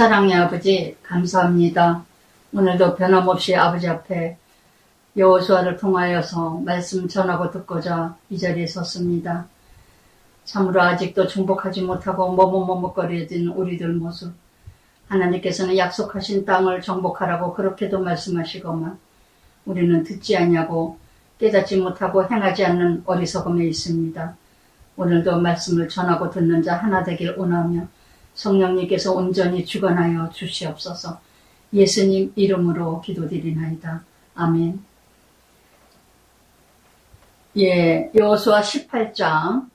사랑의 아버지 감사합니다. 오늘도 변함없이 아버지 앞에 여호수아를 통하여서 말씀 전하고 듣고자 이 자리에 섰습니다. 참으로 아직도 정복하지 못하고 머뭇머뭇거리는 우리들 모습, 하나님께서는 약속하신 땅을 정복하라고 그렇게도 말씀하시고만 우리는 듣지 않냐고 깨닫지 못하고 행하지 않는 어리석음에 있습니다. 오늘도 말씀을 전하고 듣는 자 하나 되길 원하며 성령님께서 온전히 주관하여 주시옵소서. 예수님 이름으로 기도드리나이다. 아멘. 예, 여호수아 18장은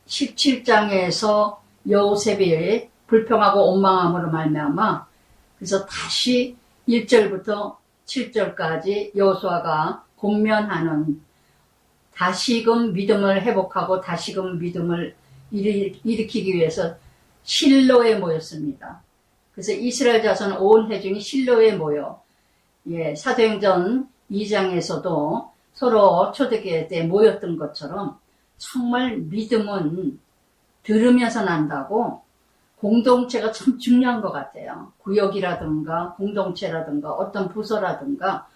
17장에서 요셉이 불평하고 원망함으로 말미암아 그래서 다시 1절부터 7절까지 여호수아가 권면하는 다시금 믿음을 회복하고 다시금 믿음을 일으키기 위해서 실로에 모였습니다. 그래서 이스라엘 자손 온 회중이 실로에 모여 사도행전 2장에서도 서로 초대교회 때 모였던 것처럼 정말 믿음은 들으면서 난다고 공동체가 참 중요한 것 같아요. 구역이라든가 공동체라든가 어떤 부서라든가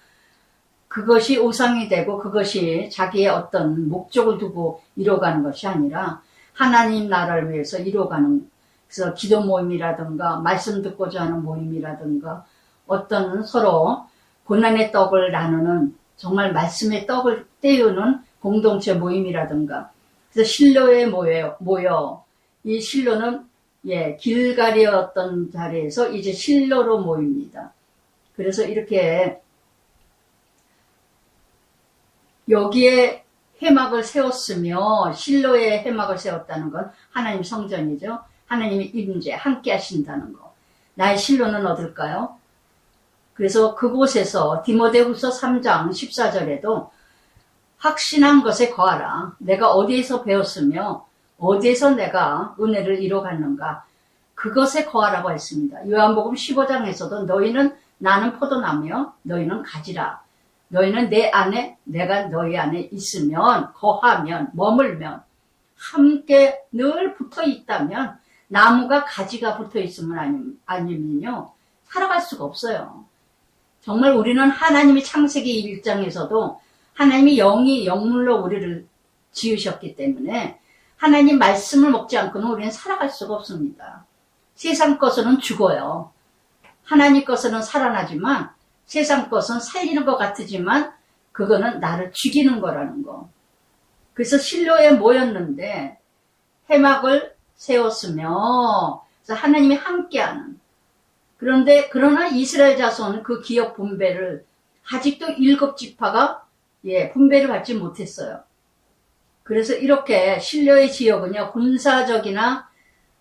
그것이 우상이 되고 그것이 자기의 어떤 목적을 두고 이뤄가는 것이 아니라 하나님 나라를 위해서 이뤄가는, 그래서 기도 모임이라든가 말씀 듣고자 하는 모임이라든가 어떤 서로 고난의 떡을 나누는 정말 말씀의 떡을 떼우는 공동체 모임이라든가, 그래서 실로에 모여 이 실로는 길갈이었던 자리에서 이제 실로로 모입니다. 그래서 이렇게 여기에 회막을 세웠으며 실로에 회막을 세웠다는 건 하나님 성전이죠. 하나님의 임재 함께 하신다는 거. 나의 실로는 어딜까요? 그래서 그곳에서 디모데후서 3장 14절에도 확신한 것에 거하라. 내가 어디에서 배웠으며 어디에서 내가 은혜를 이뤄갔는가. 그것에 거하라고 했습니다. 요한복음 15장에서도 너희는 나는 포도나무며 너희는 가지라. 너희는 내 안에 내가 너희 안에 있으면 거하면 머물면 함께 늘 붙어 있다면 나무가 가지가 붙어 있으면 아니면요 살아갈 수가 없어요. 정말 우리는 하나님이 창세기 1장에서도 하나님이 영물로 우리를 지으셨기 때문에 하나님 말씀을 먹지 않고는 우리는 살아갈 수가 없습니다. 세상 것은 죽어요. 하나님 것은 살아나지만 세상 것은 살리는 것 같지만 그거는 나를 죽이는 거라는 거. 그래서 실로에 모였는데 회막을 세웠으며 그래서 하나님이 함께하는, 그러나 이스라엘 자손 그 기업 분배를 아직도 7지파가 분배를 받지 못했어요. 그래서 이렇게 실로의 지역은요 군사적이나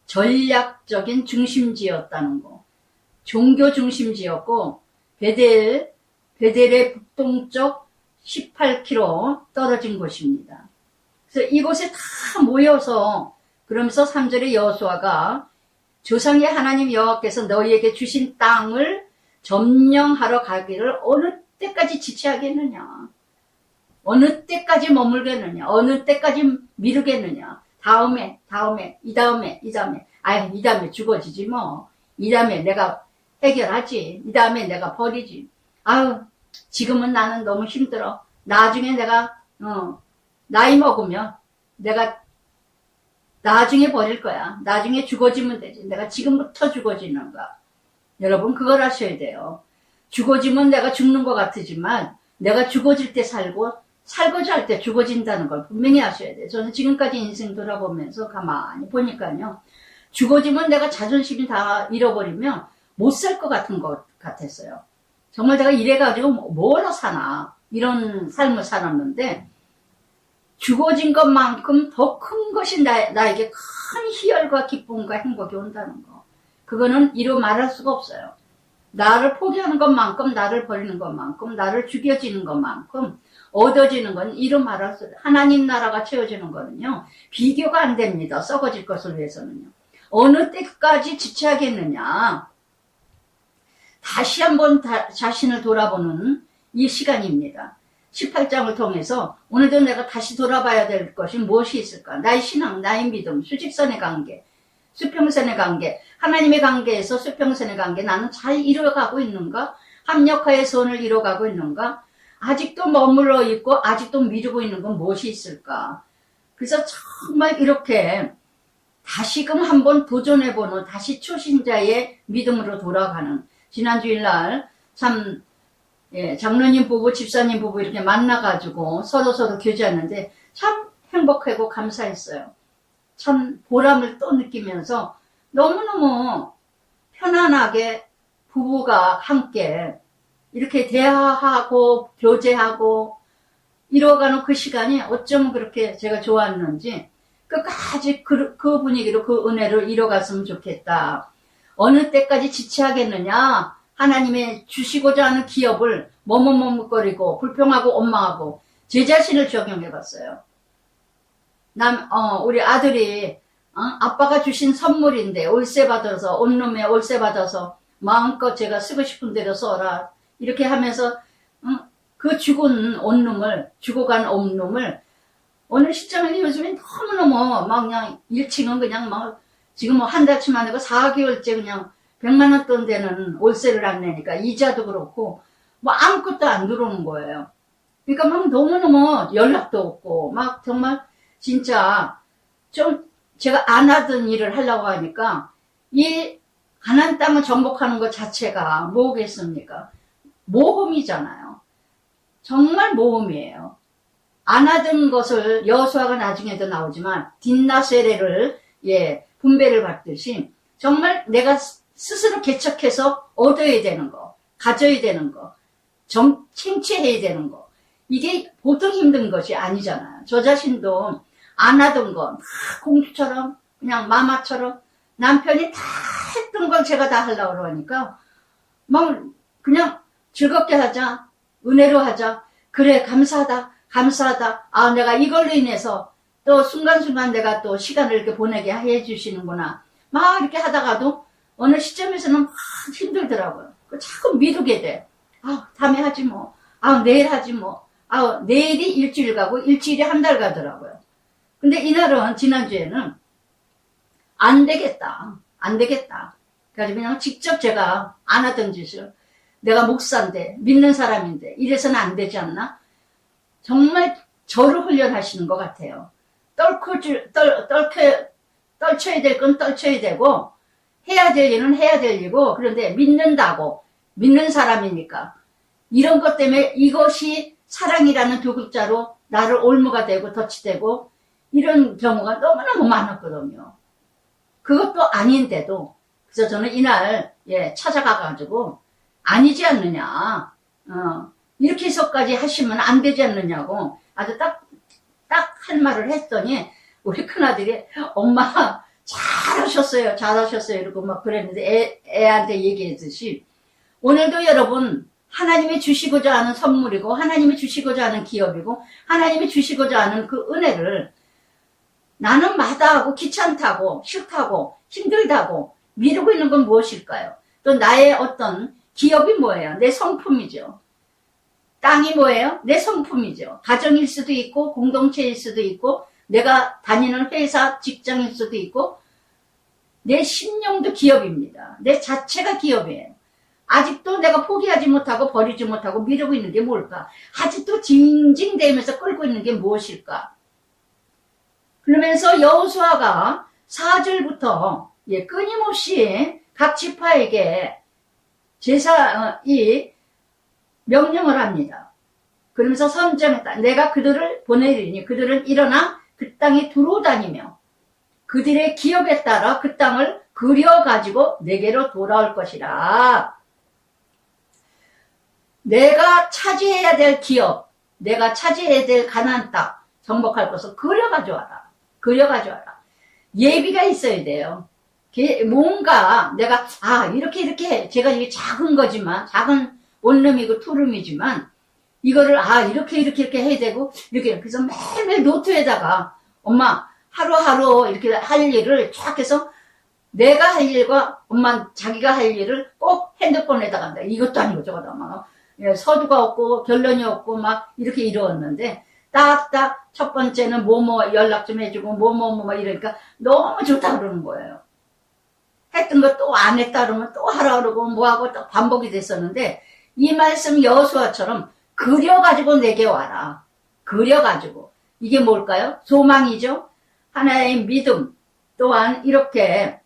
전략적인 중심지였다는 거, 종교 중심지였고 베델의 북동쪽 18km 떨어진 곳입니다. 그래서 이곳에 다 모여서 그러면서 3절에 여호수아가 조상의 하나님 여호와께서 너희에게 주신 땅을 점령하러 가기를 어느 때까지 지체하겠느냐, 어느 때까지 머물겠느냐, 어느 때까지 미루겠느냐, 다음에 이 다음에 죽어지지 뭐, 이 다음에 내가 해결하지, 이 다음에 내가 버리지. 지금은 나는 너무 힘들어. 나중에 내가 나이 먹으면 내가 나중에 버릴 거야. 나중에 죽어지면 되지. 내가 지금부터 죽어지는가. 여러분 그걸 아셔야 돼요. 죽어지면 내가 죽는 것 같지만 내가 죽어질 때 살고자 할 때 죽어진다는 걸 분명히 아셔야 돼요. 저는 지금까지 인생 돌아보면서 가만히 보니까요, 죽어지면 내가 자존심이 다 잃어버리면 못 살 것 같은 것 같았어요. 정말 제가 이래가지고 뭐로 사나 이런 삶을 살았는데 죽어진 것만큼 더 큰 것이 나에게 큰 희열과 기쁨과 행복이 온다는 거, 그거는 이루 말할 수가 없어요. 나를 포기하는 것만큼, 나를 버리는 것만큼, 나를 죽여지는 것만큼 얻어지는 건 이루 말할 수 없어요. 하나님 나라가 채워지는 거는요 비교가 안 됩니다. 썩어질 것을 위해서는요. 어느 때까지 지체하겠느냐, 다시 한번 자신을 돌아보는 이 시간입니다. 18장을 통해서 오늘도 내가 다시 돌아봐야 될 것이 무엇이 있을까? 나의 신앙, 나의 믿음, 수직선의 관계, 수평선의 관계, 하나님의 관계에서 수평선의 관계, 나는 잘 이뤄가고 있는가? 합력하의 선을 이뤄가고 있는가? 아직도 머물러 있고 아직도 미루고 있는 건 무엇이 있을까? 그래서 정말 이렇게 다시금 한번 도전해보는, 다시 초신자의 믿음으로 돌아가는, 지난 주일날 참 장로님 부부, 집사님 부부 이렇게 만나가지고 서로 교제하는데 참 행복하고 감사했어요. 참 보람을 또 느끼면서 너무너무 편안하게 부부가 함께 이렇게 대화하고 교제하고 이뤄가는 그 시간이 어쩜 그렇게 제가 좋았는지 끝까지 그 분위기로 그 은혜를 이뤄갔으면 좋겠다. 어느 때까지 지체하겠느냐? 하나님의 주시고자 하는 기업을 머뭇머뭇거리고 불평하고 원망하고 제 자신을 적용해봤어요. 우리 아들이 아빠가 주신 선물인데 올세 받아서 온룸에 올세 받아서 마음껏 제가 쓰고 싶은 대로 써라 이렇게 하면서 그 죽은 온룸을 주고 간 온룸을 어느 시점에 요즘엔 너무너무 막 그냥 1층은 그냥 막 지금 뭐 한 달치 만이고 4개월째 그냥 100만 원 돈 되는 월세를 안 내니까 이자도 그렇고 뭐 아무것도 안 들어오는 거예요. 그러니까 막 너무너무 연락도 없고 막 정말 진짜 좀 제가 안 하던 일을 하려고 하니까 이 가난 땅을 정복하는 것 자체가 뭐겠습니까? 모험이잖아요. 정말 모험이에요. 안 하던 것을 여호수아가 나중에도 나오지만 딘나세레를 분배를 받듯이 정말 내가 스스로 개척해서 얻어야 되는 거, 가져야 되는 거, 챙취해야 되는 거 이게 보통 힘든 것이 아니잖아요. 저 자신도 안 하던 거 공주처럼 그냥 마마처럼 남편이 다 했던 걸 제가 다 하려고 그러니까 막 그냥 즐겁게 하자, 은혜로 하자, 그래 감사하다 내가 이걸로 인해서 또 순간순간 내가 또 시간을 이렇게 보내게 해주시는구나 막 이렇게 하다가도 어느 시점에서는 막 힘들더라고요. 자꾸 미루게 돼. 다음에 하지 뭐. 내일 하지 뭐. 내일이 일주일 가고 일주일이 한 달 가더라고요. 근데 이날은 지난주에는 안 되겠다. 그래서 그냥 직접 제가 안 하던 짓을 내가 목사인데 믿는 사람인데 이래서는 안 되지 않나? 정말 저를 훈련하시는 것 같아요. 떨쳐야 될 건 떨쳐야 되고 해야 될 일은 해야 될 일이고 그런데 믿는 사람이니까 이런 것 때문에 이것이 사랑이라는 두 글자로 나를 올무가 되고 덫이 되고 이런 경우가 너무너무 많았거든요. 그것도 아닌데도 그래서 저는 이날 찾아가가지고 아니지 않느냐 이렇게 해서까지 하시면 안 되지 않느냐고 아주 딱 할 말을 했더니 우리 큰아들이 엄마 잘하셨어요 이러고 막 그랬는데 애한테 얘기했듯이 오늘도 여러분 하나님이 주시고자 하는 선물이고 하나님이 주시고자 하는 기업이고 하나님이 주시고자 하는 그 은혜를 나는 마다하고 귀찮다고 싫다고 힘들다고 미루고 있는 건 무엇일까요? 또 나의 어떤 기업이 뭐예요? 내 성품이죠. 땅이 뭐예요? 내 성품이죠. 가정일 수도 있고 공동체일 수도 있고 내가 다니는 회사 직장일 수도 있고 내 신령도 기업입니다. 내 자체가 기업이에요. 아직도 내가 포기하지 못하고 버리지 못하고 미루고 있는 게 뭘까? 아직도 징징대면서 끌고 있는 게 무엇일까? 그러면서 여호수아가 4절부터 끊임없이 각 지파에게 이 명령을 합니다. 그러면서 선정했다. 내가 그들을 보내리니 그들은 일어나 그 땅에 두루다니며 그들의 기업에 따라 그 땅을 그려가지고 내게로 돌아올 것이라. 내가 차지해야 될 기업, 내가 차지해야 될 가나안 땅 정복할 것을 그려가져와라. 예비가 있어야 돼요. 뭔가 내가 이렇게 제가 이게 작은 거지만 작은 원룸이고 투룸이지만 이거를 이렇게 해야 되고 이렇게 그래서 매일매일 노트에다가 엄마 하루하루 이렇게 할 일을 쫙 해서 내가 할 일과 엄마 자기가 할 일을 꼭 핸드폰에다가 한다. 이것도 아니고 저것도 막 예, 서두가 없고 결론이 없고 막 이렇게 이루었는데 딱딱 첫 번째는 뭐뭐 연락 좀 해주고 뭐뭐뭐 이러니까 너무 좋다 그러는 거예요. 했던 거 또 안 했다 그러면 또 하라 그러고 뭐하고 또 반복이 됐었는데 이 말씀 여호수아처럼 그려가지고 내게 와라. 그려가지고. 이게 뭘까요? 소망이죠. 하나의 믿음. 또한 이렇게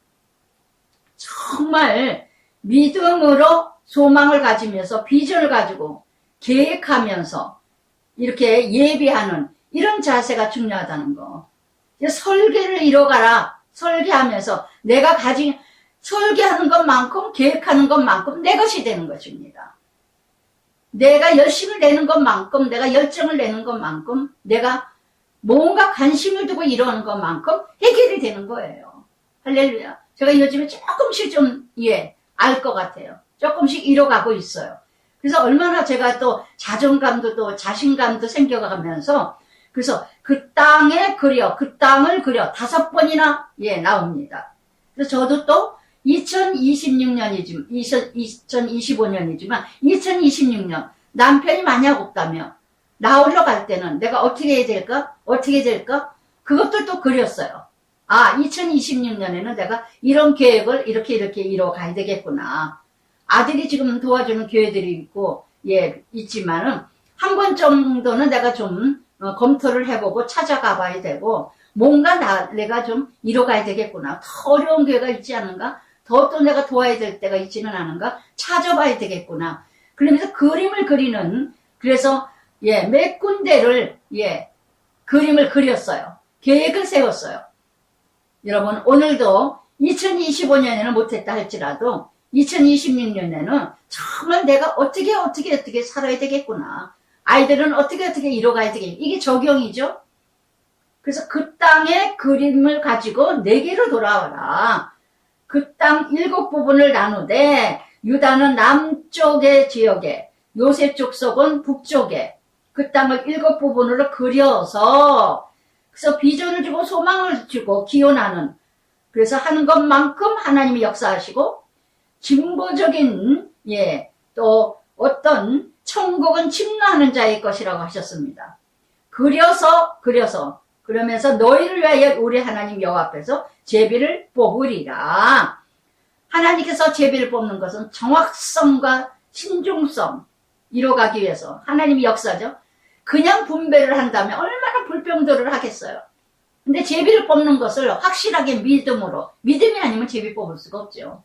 정말 믿음으로 소망을 가지면서 비전을 가지고 계획하면서 이렇게 예비하는 이런 자세가 중요하다는 거. 설계를 이뤄가라. 설계하면서 내가 가진 설계하는 것만큼 계획하는 것만큼 내 것이 되는 것입니다. 내가 열심을 내는 것만큼 내가 열정을 내는 것만큼 내가 뭔가 관심을 두고 이루는 것만큼 해결이 되는 거예요. 할렐루야. 제가 요즘에 조금씩 좀 알 것 같아요. 조금씩 이뤄가고 있어요. 그래서 얼마나 제가 또 자존감도 또 자신감도 생겨가면서 그래서 그 땅에 그려 그 땅을 그려 5번이나 나옵니다. 그래서 저도 또 2026년이지만 2025년이지만 2026년 남편이 만약 없다면 나오러 갈 때는 내가 어떻게 해야 될까? 어떻게 될까? 그것도 또 그렸어요. 아, 2026년에는 내가 이런 계획을 이렇게 이뤄가야 되겠구나. 아들이 지금 도와주는 교회들이 있고, 있지만은, 한 번 정도는 내가 좀, 검토를 해보고 찾아가 봐야 되고, 뭔가 내가 좀 이뤄가야 되겠구나. 더 어려운 교회가 있지 않은가? 더 또 내가 도와야 될 때가 있지는 않은가? 찾아봐야 되겠구나. 그러면서 그림을 그리는, 그래서, 몇 군데를, 그림을 그렸어요. 계획을 세웠어요. 여러분, 오늘도 2025년에는 못했다 할지라도 2026년에는 정말 내가 어떻게 살아야 되겠구나. 아이들은 어떻게 이뤄가야 되겠구나. 이게 적용이죠. 그래서 그 땅의 그림을 가지고 내게로 돌아와라. 그 땅 7부분을 나누되 유다는 남쪽의 지역에 요셉 족속은 북쪽에 그 땅을 7부분으로 그려서 그래서 비전을 주고 소망을 주고 기원하는 그래서 하는 것만큼 하나님이 역사하시고 진보적인 또 어떤 천국은 침노하는 자의 것이라고 하셨습니다. 그려서 그러면서 너희를 위하여 우리 하나님 여호와 앞에서 제비를 뽑으리라. 하나님께서 제비를 뽑는 것은 정확성과 신중성 이뤄가기 위해서 하나님이 역사죠. 그냥 분배를 한다면 얼마나 불평들을 하겠어요. 근데 제비를 뽑는 것을 확실하게 믿음으로 믿음이 아니면 제비 뽑을 수가 없죠.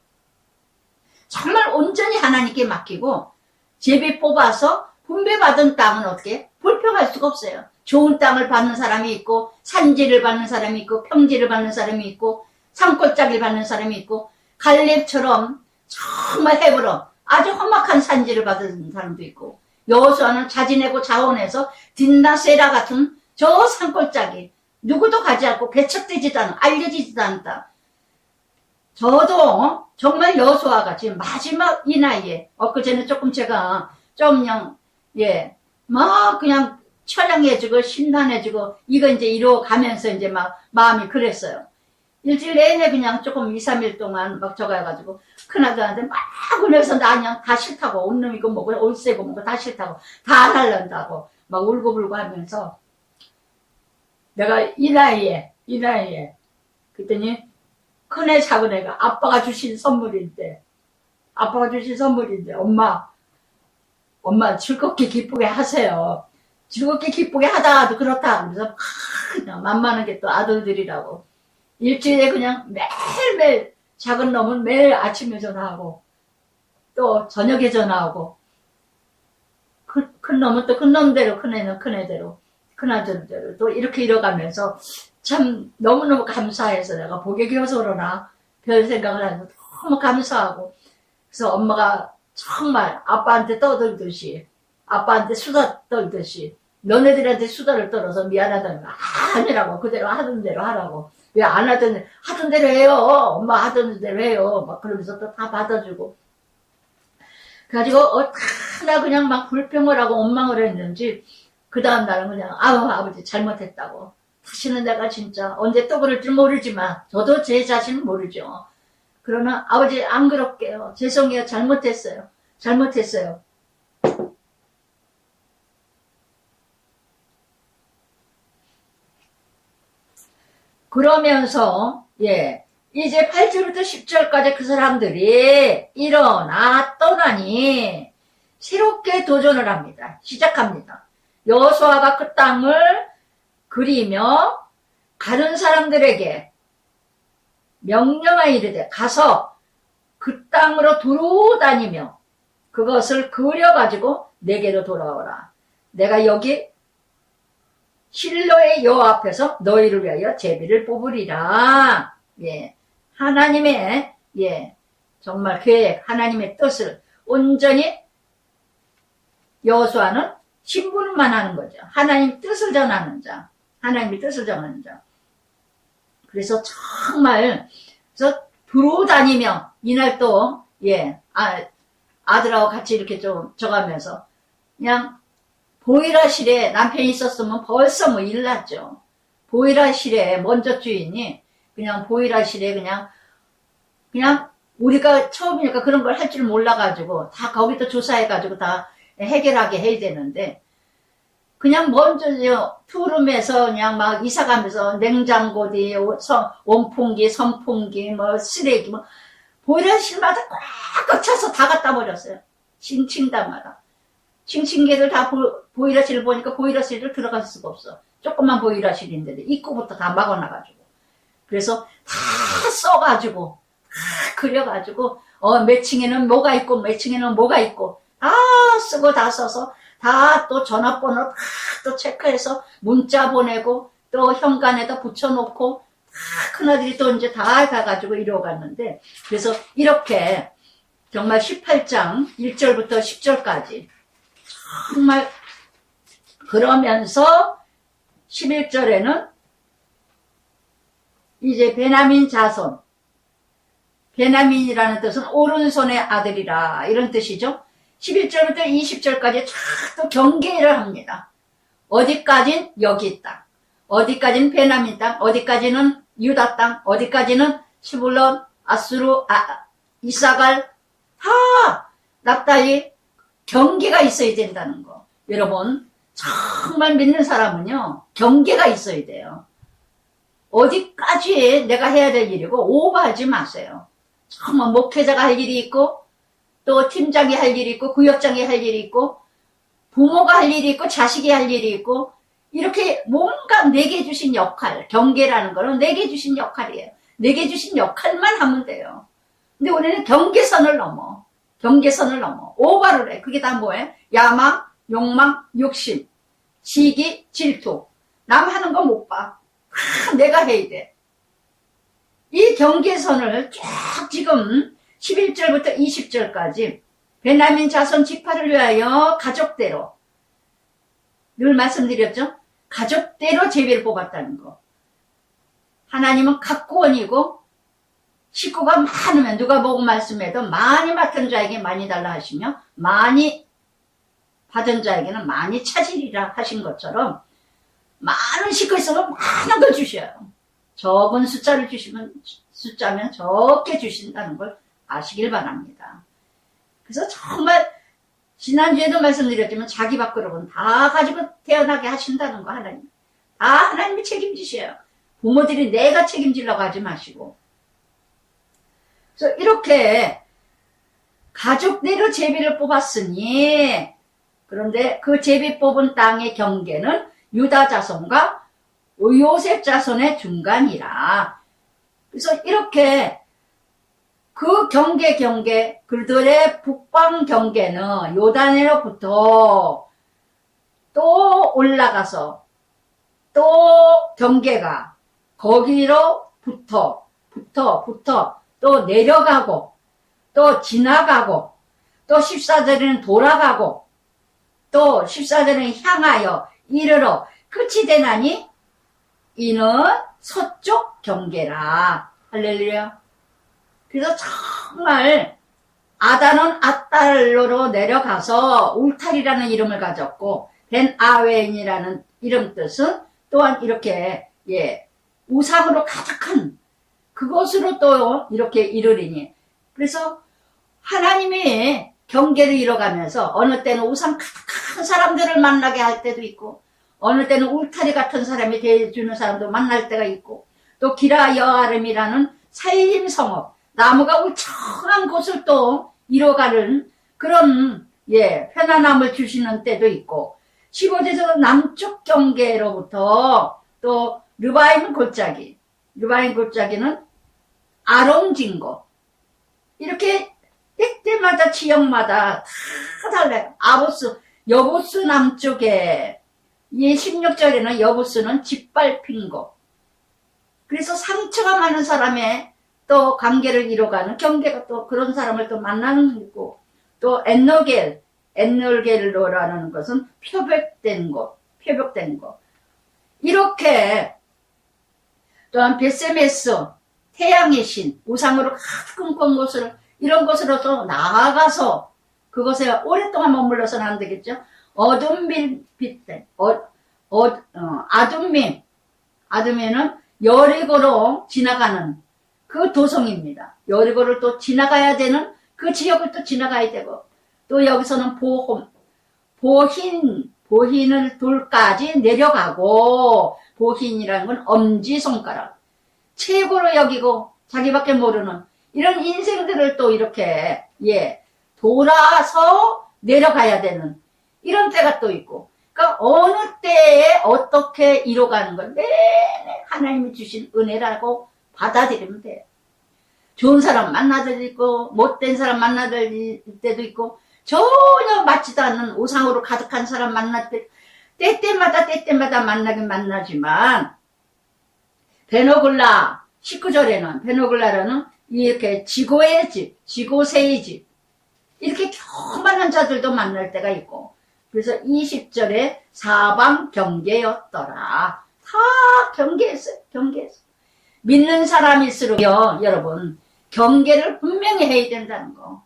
정말 온전히 하나님께 맡기고 제비 뽑아서 분배받은 땅은 어떻게 불평할 수가 없어요. 좋은 땅을 받는 사람이 있고 산지를 받는 사람이 있고 평지를 받는 사람이 있고 산골짜기를 받는 사람이 있고 갈렙처럼 정말 헤브론 아주 험악한 산지를 받은 사람도 있고 여호수아는 자진하고 자원해서 딘나세라 같은 저 산골짜기 누구도 가지 않고 개척되지도 않은 알려지지도 않다. 저도 정말 여호수아가 지금 마지막 이 나이에 엊그제는 조금 제가 좀 그냥 막 그냥 처량해지고 심란해지고 이거 이제 이뤄가면서 이제 막 마음이 그랬어요. 일주일 내내 그냥 조금 2, 3일 동안 막 저거 해가지고 큰아들한테 막 울면서 나 그냥 다 싫다고 온놈이고 뭐고 올세고 뭐고 다 싫다고 다 안 할란다고 막 울고불고 하면서 내가 이 나이에 그랬더니 큰애 작은애가 아빠가 주신 선물인데 엄마 즐겁게 기쁘게 하세요. 즐겁게 기쁘게 하다가도 그렇다. 그래서 그냥 만만한 게 또 아들들이라고. 일주일에 그냥 매일매일 작은 놈은 매일 아침에 전화하고 또 저녁에 전화하고 큰 놈은 또 큰 놈대로 큰애는 큰애대로 큰아들대로 또 이렇게 이뤄가면서 참 너무너무 감사해서 내가 복에 기어서 그러나 별 생각을 하면서 너무 감사하고 그래서 엄마가 정말 아빠한테 떠들듯이 아빠한테 수다 떨듯이 너네들한테 수다를 떨어서 미안하다는 거 아니라고 그대로 하던 대로 하라고 왜 안 하던 대로 해요 엄마 하던 대로 해요 막 그러면서 또 다 받아주고 그래가지고 어떡하나 그냥 막 불평을 하고 원망을 했는지 그 다음 날은 그냥 아버지 잘못했다고 다시는 내가 진짜 언제 또 그럴 줄 모르지만 저도 제 자신은 모르죠. 그러나 아버지 안 그럴게요. 죄송해요. 잘못했어요. 그러면서 이제 8절부터 10절까지 그 사람들이 일어나 떠나니 새롭게 도전을 합니다. 시작합니다. 여호수아가 그 땅을 그리며 가는 사람들에게 명령하여 이르되 가서 그 땅으로 두루 다니며 그것을 그려가지고 내게로 돌아오라. 내가 여기 실로의 여호와 앞에서 너희를 위하여 제비를 뽑으리라. 하나님의 정말 계획, 하나님의 뜻을 온전히 여호수아는 신분만 하는 거죠. 하나님 뜻을 전하는 자, 하나님의 뜻을 전하는 자. 그래서 정말 그래서 두루 다니며 이날 또 아들하고 같이 이렇게 좀 져가면서 그냥 보이라실에 남편이 있었으면 벌써 뭐 일났죠. 보이라실에 먼저 주인이 그냥 보이라실에 그냥 우리가 처음이니까 그런 걸 할 줄 몰라가지고 다 거기도 조사해가지고 다 해결하게 해야 되는데 그냥 먼저 투룸에서 그냥 막 이사가면서 냉장고디, 원풍기, 선풍기, 뭐 쓰레기 뭐 보이라실마다 꽉꽉 차서 다 갖다 버렸어요. 층층단마다. 층층계를 다 보이라실을 보니까 보이라실을 들어갈 수가 없어. 조그만 보이라실인데 입구부터 다 막아놔가지고. 그래서 다 써가지고 다 그려가지고 몇 층에는 뭐가 있고 몇 층에는 뭐가 있고 다 쓰고 다 써서 다 또 전화번호 다 또 체크해서 문자 보내고 또 현관에다 붙여놓고 다 큰아들이 또 이제 다 가가지고 이뤄갔는데 그래서 이렇게 정말 18장 1절부터 10절까지 정말 그러면서 11절에는 이제 베냐민 자손, 베냐민이라는 뜻은 오른손의 아들이라 이런 뜻이죠. 11절부터 20절까지 또 경계를 합니다. 어디까진 여기 땅, 어디까지는 베냐민 땅, 어디까지는 유다 땅, 어디까지는 스불론, 아수르, 이사갈 다 납달리 경계가 있어야 된다는 거. 여러분 정말 믿는 사람은요 경계가 있어야 돼요. 어디까지 내가 해야 될 일이고 오버하지 마세요. 정말 목회자가 할 일이 있고 또 팀장이 할 일이 있고 구역장이 할 일이 있고 부모가 할 일이 있고 자식이 할 일이 있고 이렇게 뭔가 내게 주신 역할, 경계라는 거는 내게 주신 역할이에요. 내게 주신 역할만 하면 돼요. 근데 우리는 경계선을 넘어 오버를 해. 그게 다 뭐예요? 야망, 욕망, 욕심, 시기, 질투. 남 하는 거 못 봐. 내가 해야 돼. 이 경계선을 쫙 지금 11절부터 20절까지 베냐민 자손 지파를 위하여 가족대로 늘 말씀드렸죠? 가족대로 제비를 뽑았다는 거. 하나님은 각구원이고 식구가 많으면 누가 보고 말씀해도 많이 맡은 자에게 많이 달라 하시며 많이 받은 자에게는 많이 차지리라 하신 것처럼 많은 식구 있으면 많은 걸 주셔요. 적은 숫자를 주시면 숫자면 적게 주신다는 걸 아시길 바랍니다. 그래서 정말 지난주에도 말씀드렸지만 자기 밥그릇은 다 가지고 태어나게 하신다는 거 하나님. 다 하나님이 책임지셔요. 부모들이 내가 책임지려고 하지 마시고. 그래서 이렇게 가족대로 제비를 뽑았으니 그런데 그 제비 뽑은 땅의 경계는 유다 자손과 요셉 자손의 중간이라. 그래서 이렇게 그 경계 그들의 북방 경계는 요단으로부터 또 올라가서 또 경계가 거기로부터 또 내려가고 또 지나가고 또 14절에는 돌아가고 또 14절에는 향하여 이르러 끝이 되나니 이는 서쪽 경계라. 할렐루야. 그래서 정말 아단은 아달로로 내려가서 울타리라는 이름을 가졌고 벤 아웬이라는 이름 뜻은 또한 이렇게 우상으로 가득한 그것으로 또 이렇게 이르리니 그래서 하나님이 경계를 이뤄가면서 어느 때는 우상 가득한 사람들을 만나게 할 때도 있고 어느 때는 울타리 같은 사람이 대해주는 사람도 만날 때가 있고 또 기라 여아름이라는 살림성읍, 나무가 울창한 곳을 또 이뤄가는 그런 편안함을 주시는 때도 있고, 15제에서 남쪽 경계로부터 또 르바임 골짜기는 아롱진고, 이렇게 때때마다 지역마다 다 달라요. 여부스 남쪽에, 이 16절에는 여부스는 짓밟힌 곳. 그래서 상처가 많은 사람의 또 관계를 이뤄가는 경계가 또 그런 사람을 또 만나는 거고, 또 엔놀겔로라는 것은 표백된 곳. 이렇게 또한 베세메스, 태양의 신, 우상으로 가득 건 곳을, 이런 곳으로서 나아가서 그곳에 오랫동안 머물러서는 안 되겠죠. 아둠민은 여리고로 지나가는 그 도성입니다. 여리고를 또 지나가야 되는 그 지역을 또 지나가야 되고, 또 여기서는 보힌을 돌까지 내려가고, 보힌이라는 건 엄지손가락, 최고로 여기고 자기밖에 모르는 이런 인생들을 또 이렇게 돌아서 내려가야 되는 이런 때가 또 있고, 그러니까 어느 때에 어떻게 이뤄가는 걸 내내 하나님이 주신 은혜라고 받아들이면 돼요. 좋은 사람 만나들 있고, 못된 사람 만나들 때도 있고, 전혀 맞지도 않는 우상으로 가득한 사람 만날 때, 때때마다 만나긴 만나지만, 베노글라, 19절에는 베노글라라는 이렇게 지고의 집, 지고세의 집, 이렇게 교만한 자들도 만날 때가 있고, 그래서 20절에 사방 경계였더라. 다 경계했어요. 믿는 사람일수록요, 여러분, 경계를 분명히 해야 된다는 거.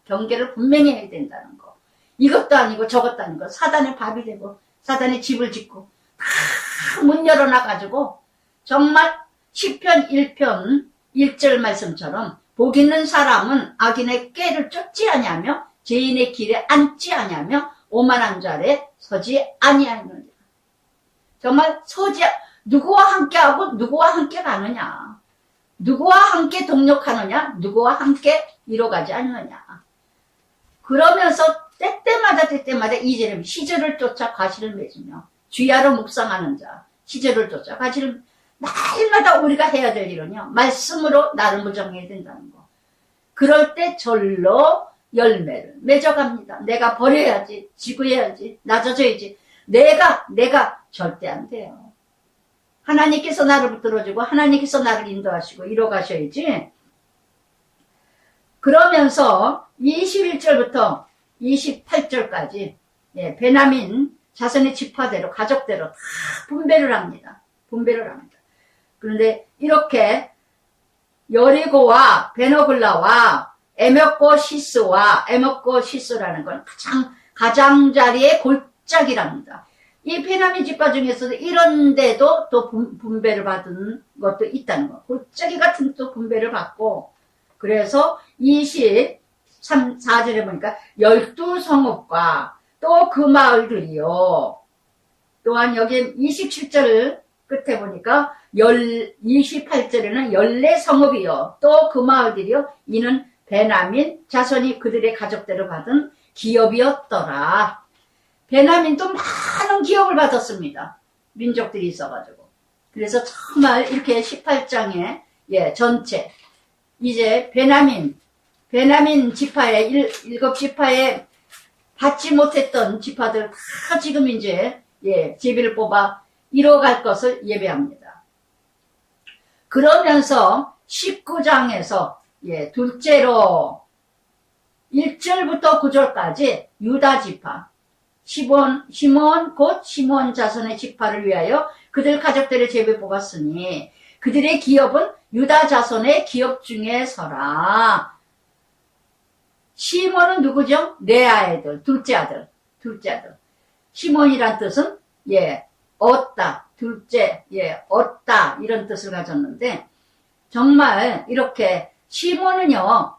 이것도 아니고 저것도 아니고 사단의 밥이 되고 사단의 집을 짓고 다 문 열어놔가지고, 정말 시편 1편 1절 말씀처럼 복 있는 사람은 악인의 꾀를 쫓지 아니하며 죄인의 길에 앉지 아니하며 오만한 자리에 서지 아니하느니라. 정말 누구와 함께하고 누구와 함께 가느냐, 누구와 함께 동력하느냐, 누구와 함께 이뤄가지 않느냐. 그러면서 때때마다 이제는 시절을 쫓아 가시를 맺으며 주야로 묵상하는 자, 시절을 쫓아 가시를, 날마다 우리가 해야 될 일은요, 말씀으로 나를 무정해야 된다는 거. 그럴 때 절로 열매를 맺어갑니다. 내가 버려야지, 지구해야지, 낮아져야지. 내가 절대 안 돼요. 하나님께서 나를 붙들어주고 하나님께서 나를 인도하시고 이뤄가셔야지. 그러면서 21절부터 28절까지 베냐민 자손의 지파대로, 가족대로 다 분배를 합니다. 그런데 이렇게 여리고와 베너글라와 에먹고 시스라는 건 가장자리의 골짜기랍니다. 이 베냐민 지파 중에서도 이런 데도 또 분배를 받은 것도 있다는 거. 골짜기 같은 또 분배를 받고, 그래서 23, 4절에 보니까 12성읍과 또 그 마을들이요. 또한 여기 27절 끝에 보니까 28절에는 14성읍이요. 또 그 마을들이요. 이는 베냐민 자손이 그들의 가족대로 받은 기업이었더라. 베냐민도 많은 기업을 받았습니다. 민족들이 있어가지고. 그래서 정말 이렇게 18장에 전체 이제 베냐민 지파의 7지파에 받지 못했던 지파들 다 지금 이제 제비를 뽑아 이뤄갈 것을 예배합니다. 그러면서 19장에서 둘째로 1절부터 9절까지 유다 지파, 시몬 곧 시몬 자손의 지파를 위하여 그들 가족들의 제비 뽑았으니 그들의 기업은 유다 자손의 기업 중에 서라. 시몬은 누구죠? 레아의 아들, 둘째 아들. 시몬이란 뜻은 얻다, 둘째, 얻다 이런 뜻을 가졌는데, 정말 이렇게 시몬은요,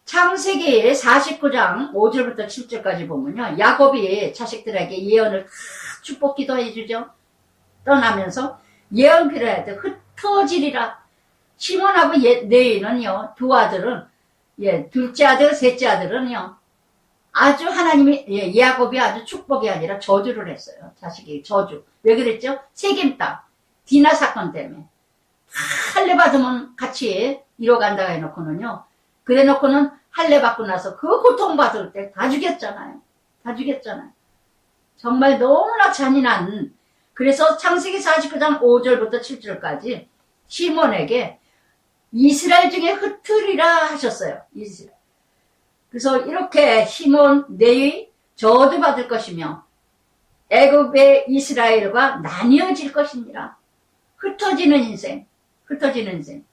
창세기 49장 5절부터 7절까지 보면요, 야곱이 자식들에게 예언을 다 축복 기도해 주죠. 떠나면서 예언 필요할 때 흩어지리라. 시몬하고 레위는요, 두 아들은, 둘째 아들, 셋째 아들은요, 아주 하나님이, 야곱이 아주 축복이 아니라 저주를 했어요. 자식이 저주. 왜 그랬죠? 세겜땅. 디나 사건 때문에. 할례 받으면 같이 이뤄간다고 해놓고는요, 그래 놓고는 할례 받고 나서 그 고통받을 때 다 죽였잖아요. 다 죽였잖아요. 정말 너무나 잔인한, 그래서 창세기 49장 5절부터 7절까지 시몬에게 이스라엘 중에 흩으리라 하셨어요. 이스라엘. 그래서 이렇게 시몬 레위 저주받을 것이며 애굽의 이스라엘과 나뉘어질 것입니다. 흩어지는 인생. 흩어지는 인생.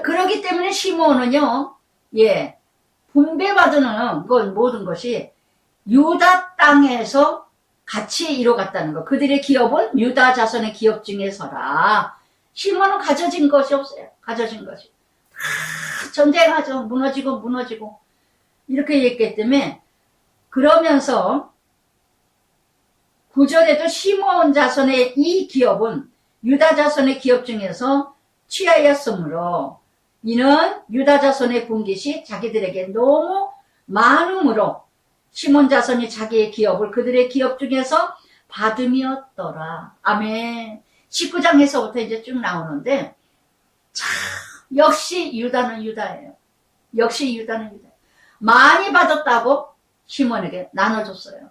그러기 때문에 시몬은요, 분배받는 건 모든 것이 유다 땅에서 같이 이뤄갔다는 거. 그들의 기업은 유다 자손의 기업 중에서라. 시몬은 가져진 것이 없어요. 가져진 것이. 다 전쟁하죠. 무너지고. 이렇게 얘기했기 때문에, 그러면서, 9절에도 시몬 자손의 이 기업은 유다 자손의 기업 중에서 취하였으므로, 이는 유다 자손의 분깃이 자기들에게 너무 많음으로 시몬 자손이 자기의 기업을 그들의 기업 중에서 받음이었더라. 아멘. 19장에서부터 이제 쭉 나오는데, 참, 역시 유다는 유다예요. 역시 유다는 유다예요. 많이 받았다고 시몬에게 나눠줬어요.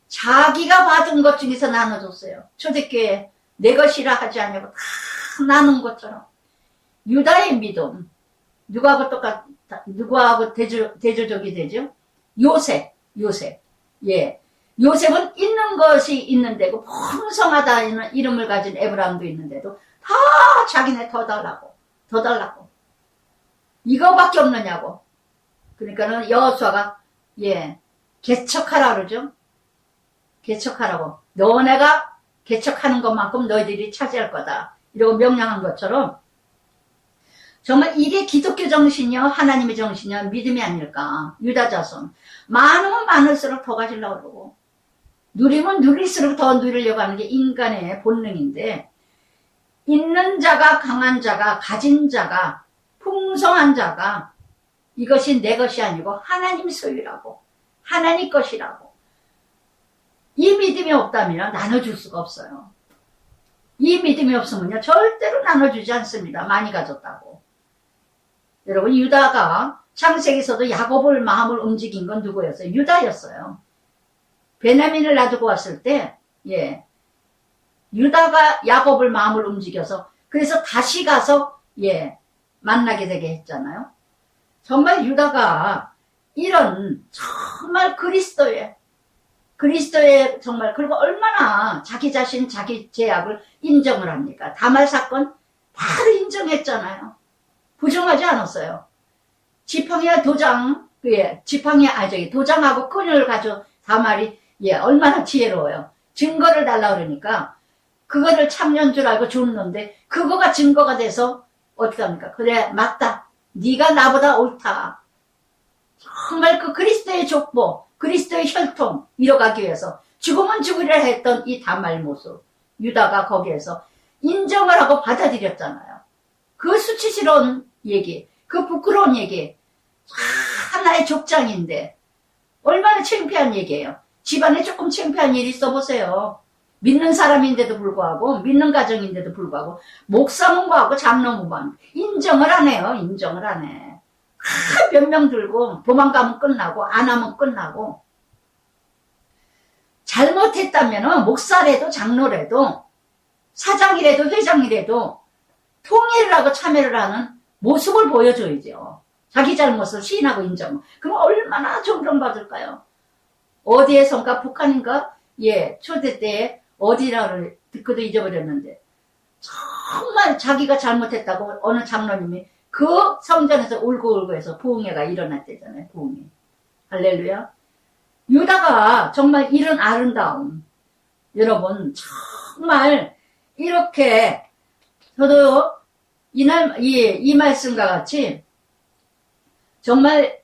자기가 받은 것 중에서 나눠줬어요. 초대교회 내 것이라 하지 않냐고 다 나눈 것처럼. 유다의 믿음. 누구하고 대조적이 되죠? 요셉. 요셉은 있는 것이 있는데도 풍성하다는 이름을 가진 에브라임도 있는데도 다 자기네 더 달라고. 이거밖에 없느냐고. 그러니까는 여호수아가 개척하라 그러죠. 개척하라고. 너네가 개척하는 것만큼 너희들이 차지할 거다. 이러고 명령한 것처럼 정말 이게 기독교 정신이요, 하나님의 정신이요, 믿음이 아닐까. 유다 자손. 많으면 많을수록 더 가지려고 그러고, 누리면 누릴수록 더 누리려고 하는 게 인간의 본능인데, 있는 자가, 강한 자가, 가진 자가, 풍성한 자가, 이것이 내 것이 아니고 하나님 소유라고, 하나님 것이라고. 이 믿음이 없다면 나눠줄 수가 없어요. 이 믿음이 없으면요, 절대로 나눠주지 않습니다. 많이 가졌다고. 여러분, 유다가 창세기에서도 야곱을 마음을 움직인 건 누구였어요? 유다였어요. 베냐민을 놔두고 왔을 때, 유다가 야곱을 마음을 움직여서, 그래서 다시 가서, 만나게 되게 했잖아요. 정말 유다가 이런, 정말 그리스도의 정말, 그리고 얼마나 자기 자신, 자기 죄악을 인정을 합니까? 다말 사건 바로 인정했잖아요. 부정하지 않았어요. 지팡이와 도장, 도장하고 끈을 가져 다말이, 얼마나 지혜로워요. 증거를 달라 그러니까, 그거를 참여인 줄 알고 줬는데, 그거가 증거가 돼서, 어떻게 합니까? 그래, 맞다. 네가 나보다 옳다. 정말 그 그리스도의 족보, 그리스도의 혈통, 이뤄가기 위해서, 죽으면 죽으리라 했던 이 다말 모습, 유다가 거기에서 인정을 하고 받아들였잖아요. 그 수치스러운 얘기, 그 부끄러운 얘기, 하나의 족장인데 얼마나 창피한 얘기예요. 집안에 조금 창피한 일이 있어보세요. 믿는 사람인데도 불구하고, 믿는 가정인데도 불구하고 목사문과하고 장로문과 인정을 안 해요. 인정을 안 해. 변명 들고 도망가면 끝나고, 안 하면 끝나고. 잘못했다면 목사라도 장로라도 사장이라도 회장이라도 통일을 하고 참여를 하는 모습을 보여줘야죠. 자기 잘못을 시인하고 인정. 그럼 얼마나 존경받을까요? 어디에선가, 북한인가? 초대 때 어디라고 듣고도 잊어버렸는데, 정말 자기가 잘못했다고 어느 장로님이 그 성전에서 울고 해서 부흥회가 일어났대잖아요. 부흥회. 할렐루야. 유다가 정말 이런 아름다움. 여러분, 정말 이렇게 저도 이 말씀과 같이 정말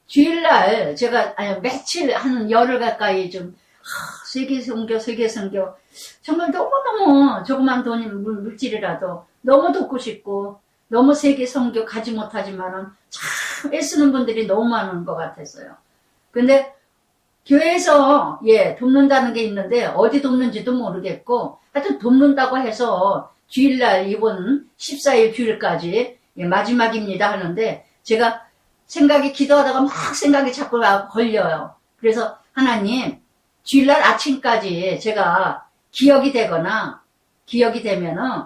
주일날 제가 며칠 한 열흘 가까이 좀 세계 선교 정말 너무너무 조그만 돈이 물질이라도 너무 돕고 싶고 너무 세계 선교 가지 못하지만은 참 애쓰는 분들이 너무 많은 것 같았어요. 근데 교회에서 돕는다는 게 있는데 어디 돕는지도 모르겠고 하여튼 돕는다고 해서 주일날 이번 14일 주일까지 마지막입니다 하는데 제가 기도하다가 막 생각이 자꾸 걸려요. 그래서 하나님 주일날 아침까지 제가 기억이 되면은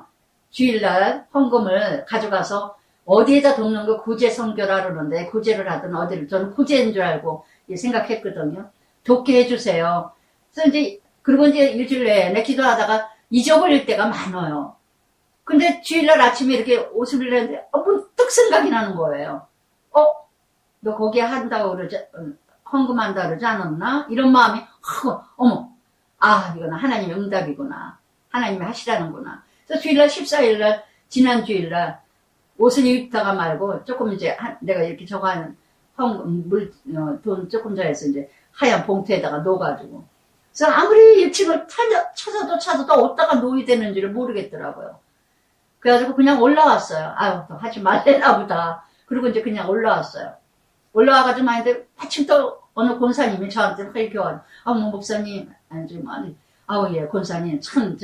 주일날 헌금을 가져가서 어디에다 돕는 거 구제 선교라 그러는데 구제를 하든 어디를 저는 구제인 줄 알고 생각했거든요. 돕게 해주세요. 그리고 이제 일주일 내내 기도하다가 잊어버릴 때가 많아요. 근데 주일날 아침에 이렇게 옷을 입는데 문득 생각이 나는 거예요. 너 거기 한다고 헌금한다 그러지 않았나? 이런 마음이 어머, 이거는 하나님의 응답이구나. 하나님이 하시라는구나. 그래서 주일날 14일날 지난 주일날 옷을 입다가 말고 조금 이제 내가 이렇게 저거 하는 돈 조금 전에서 이제 하얀 봉투에다가 넣어가지고 그래서 아무리 1층을 찾아도 어디다가 놓이 되는지를 모르겠더라고요. 그래가지고 그냥 올라왔어요. 또 하지 말래나 보다. 그리고 이제 그냥 올라왔어요. 올라와가지고 말인데 마침 또 어느 권사님이 저한테 회교한 목사님 예 권사님 참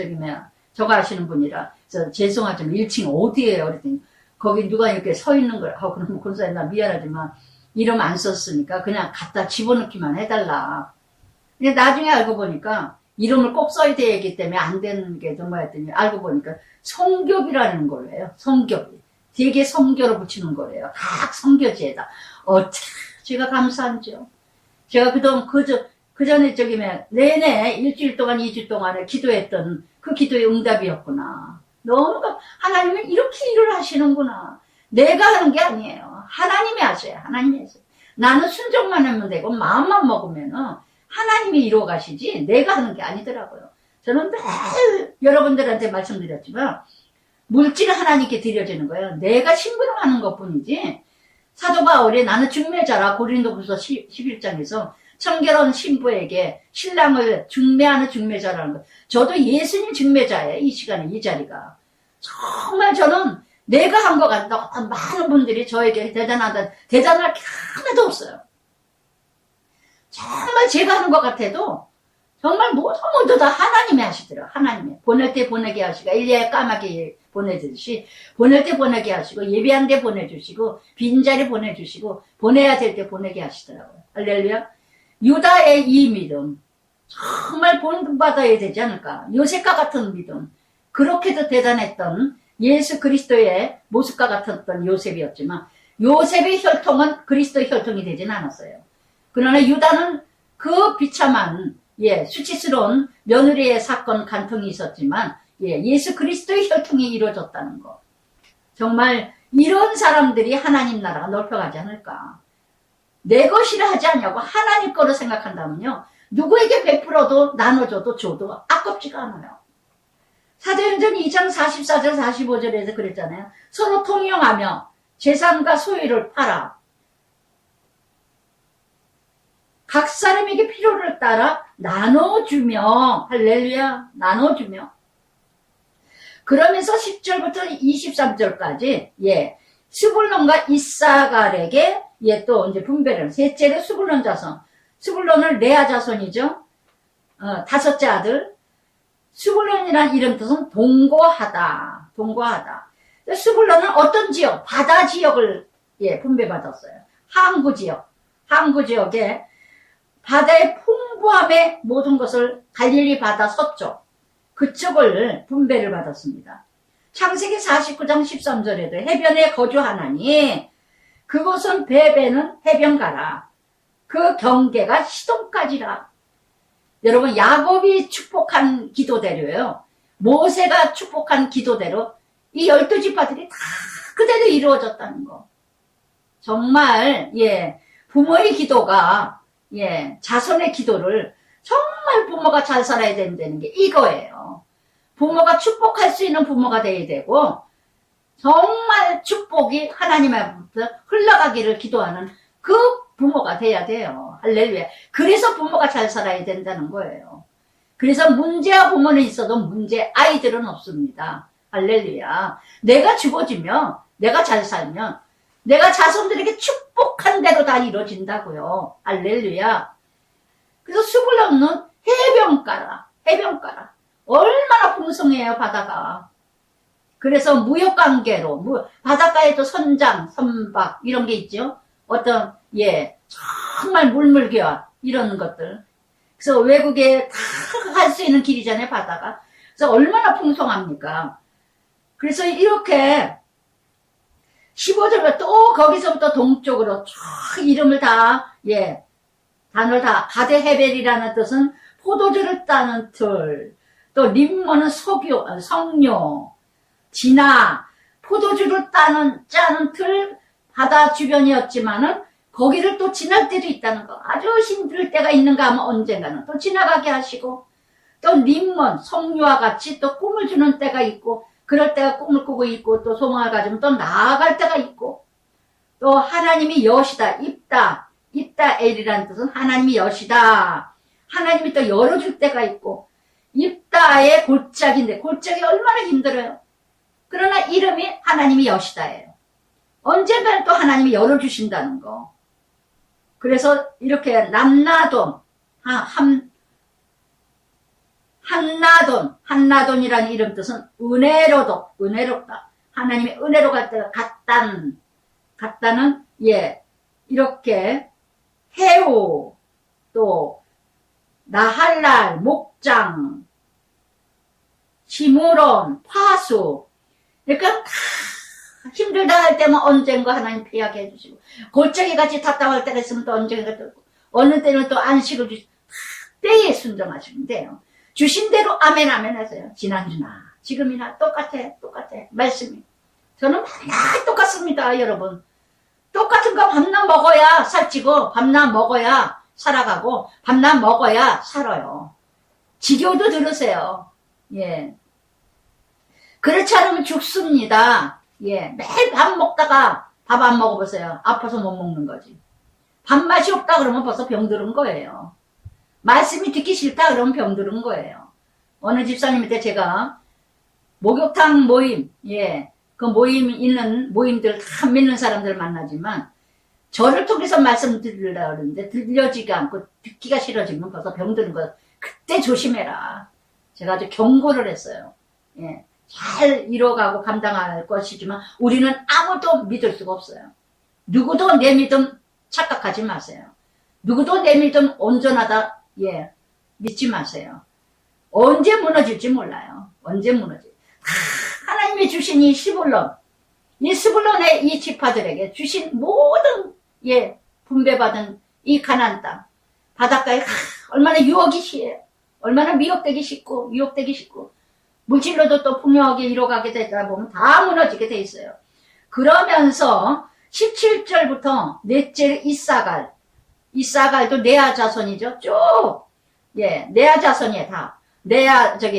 저거 하시는 분이라 죄송하지만 1층 어디에요? 그랬더니 거기 누가 이렇게 서 있는 걸 그럼 권사님 나 미안하지만 이름 안 썼으니까 그냥 갖다 집어넣기만 해달라. 근데 나중에 알고 보니까 이름을 꼭 써야 되기 때문에 안 되는 게 뭐였더니 알고 보니까 성교비라는 거예요. 성교비. 되게 성교로 붙이는 거예요. 각 성교지에다. 제가 감사하죠. 제가 그동안 그 전에 내내 일주일 동안 2주 동안에 기도했던 그 기도의 응답이었구나. 너무 하나님은 이렇게 일을 하시는구나. 내가 하는 게 아니에요. 하나님이 하셔요. 하나님이 하셔요. 나는 순종만 하면 되고 마음만 먹으면은 하나님이 이루어 가시지 내가 하는 게 아니더라고요. 저는 매일 여러분들한테 말씀드렸지만 물질을 하나님께 드려지는 거예요. 내가 심부름하는 것뿐이지. 사도 바울이 나는 중매자라 고린도후서 11장에서 청결한 신부에게 신랑을 중매하는 중매자라는 거. 저도 예수님 중매자예요. 이 시간에 이 자리가. 정말 저는 내가 한 것 같다. 많은 분들이 저에게 대단할 게 하나도 없어요. 정말 제가 하는 것 같아도 정말 모두 다 하나님이 하시더라고요. 하나님이. 보낼 때 보내게 하시고 엘리야 까마귀 보내듯이 보낼 때 보내게 하시고 예비한 데 보내주시고 빈자리 보내주시고 보내야 될 때 보내게 하시더라고요. 할렐루야. 유다의 이 믿음 정말 본받아야 되지 않을까. 요셉과 같은 믿음. 그렇게도 대단했던 예수 그리스도의 모습과 같았던 요셉이었지만 요셉의 혈통은 그리스도의 혈통이 되진 않았어요. 그러나 유다는 그 비참한 수치스러운 며느리의 사건 간통이 있었지만 예수 그리스도의 혈통이 이루어졌다는 거. 정말 이런 사람들이 하나님 나라가 넓혀가지 않을까. 내 것이라 하지 않냐고 하나님 거로 생각한다면요. 누구에게 베풀어도 나눠줘도 줘도 아깝지가 않아요. 사도행전 2장 44절 45절에서 그랬잖아요. 서로 통용하며 재산과 소유를 팔아 각 사람에게 필요를 따라 나눠주며 할렐루야 나눠주며 그러면서 10절부터 23절까지 스불론과 이사갈에게 또 이제 분배를 셋째로 스불론 자손 스불론은 레아 자손이죠. 다섯째 아들 스불론이라는 이름 뜻은 동거하다. 스불론은 어떤 지역? 바다 지역을 분배받았어요. 항구 지역에 바다의 풍부함의 모든 것을 갈릴리 바다 서쪽 그쪽을 분배를 받았습니다. 창세기 49장 13절에도 해변에 거주하나니 그곳은 베베는 해변가라. 그 경계가 시돈까지라. 여러분 야곱이 축복한 기도대로요. 모세가 축복한 기도대로 이 12지파들이 다 그대로 이루어졌다는 거. 정말 부모의 기도가 자손의 기도를 정말 부모가 잘 살아야 된다는 게 이거예요. 부모가 축복할 수 있는 부모가 돼야 되고 정말 축복이 하나님으로부터 흘러가기를 기도하는 그 부모가 돼야 돼요. 할렐루야. 그래서 부모가 잘 살아야 된다는 거예요. 그래서 문제와 부모는 있어도 문제 아이들은 없습니다. 할렐루야. 내가 죽어지면, 내가 잘 살면, 내가 자손들에게 축복한 대로 다 이루어진다고요. 할렐루야. 그래서 스불론은 해변가라. 얼마나 풍성해요, 바다가. 그래서 무역관계로, 바닷가에도 선장, 선박, 이런 게 있죠. 어떤, 정말 물물교환, 이런 것들. 그래서 외국에 다 갈 수 있는 길이잖아요, 바다가. 그래서 얼마나 풍성합니까? 그래서 이렇게 15절에 또 거기서부터 동쪽으로 쫙 이름을 다, 단어를 다, 가데헤벨이라는 뜻은 포도주를 따는 틀, 또 림모는 석류, 진화, 포도주를 짜는 틀, 바다 주변이었지만은 거기를 또 지날 때도 있다는 거. 아주 힘들 때가 있는가 하면 언젠가는 또 지나가게 하시고, 또 림몬, 석류와 같이 또 꿈을 주는 때가 있고, 그럴 때가 꿈을 꾸고 있고, 또 소망을 가지면 또 나아갈 때가 있고, 또 하나님이 여시다, 입다 엘이라는 뜻은 하나님이 여시다. 하나님이 또 열어줄 때가 있고, 입다의 골짜기인데, 골짜기 얼마나 힘들어요. 그러나 이름이 하나님이 여시다예요. 언젠가는 또 하나님이 열어주신다는 거. 그래서 이렇게 남나돈, 한나돈이라는 이름 뜻은 은혜롭다. 하나님의 은혜로 갈 때가 같다는, 이렇게 해오, 또 나할랄, 목장, 시므론, 파수. 그러니까 힘들다 할 때면 언젠가 하나님 피하게 해주시고, 골짜기 같이 답답할 때가 있으면 또 언젠가 또, 어느 때는 또 안식을 주시고, 때에 순종하시면 돼요. 주신 대로 아멘 하세요. 지난주나 지금이나 똑같아. 말씀이. 저는 맨날 똑같습니다, 여러분. 똑같은 거 밤낮 먹어야 살찌고, 밤낮 먹어야 살아가고, 밤낮 먹어야 살아요. 지겨워도 들으세요. 그렇지 않으면 죽습니다. 매일 밥 먹다가 밥 안 먹어보세요. 아파서 못 먹는 거지. 밥맛이 없다 그러면 벌써 병들은 거예요. 말씀이 듣기 싫다 그러면 병들은 거예요. 어느 집사님한테 제가 목욕탕 모임, 그 모임 있는 모임들 다 믿는 사람들 만나지만 저를 통해서 말씀 들으려고 그러는데 들려지가 않고 듣기가 싫어지면 벌써 병드는 거. 그때 조심해라. 제가 아주 경고를 했어요. 잘 이뤄가고 감당할 것이지만 우리는 아무도 믿을 수가 없어요. 누구도 내 믿음 착각하지 마세요. 누구도 내 믿음 온전하다 믿지 마세요. 언제 무너질지 몰라요. 언제 무너질. 하나님이 주신 이 스불론, 이 스불론의 이 지파들에게 주신 모든 분배받은 이 가나안 땅 바닷가에 얼마나 유혹이 시해요. 얼마나 미혹되기 쉽고 유혹되기 쉽고 물질로도 또 풍요하게 이뤄가게 되다 보면 다 무너지게 돼 있어요. 그러면서 17절부터 넷째 이사갈도 레아 자손이죠. 쭉 레아 자손이에요. 다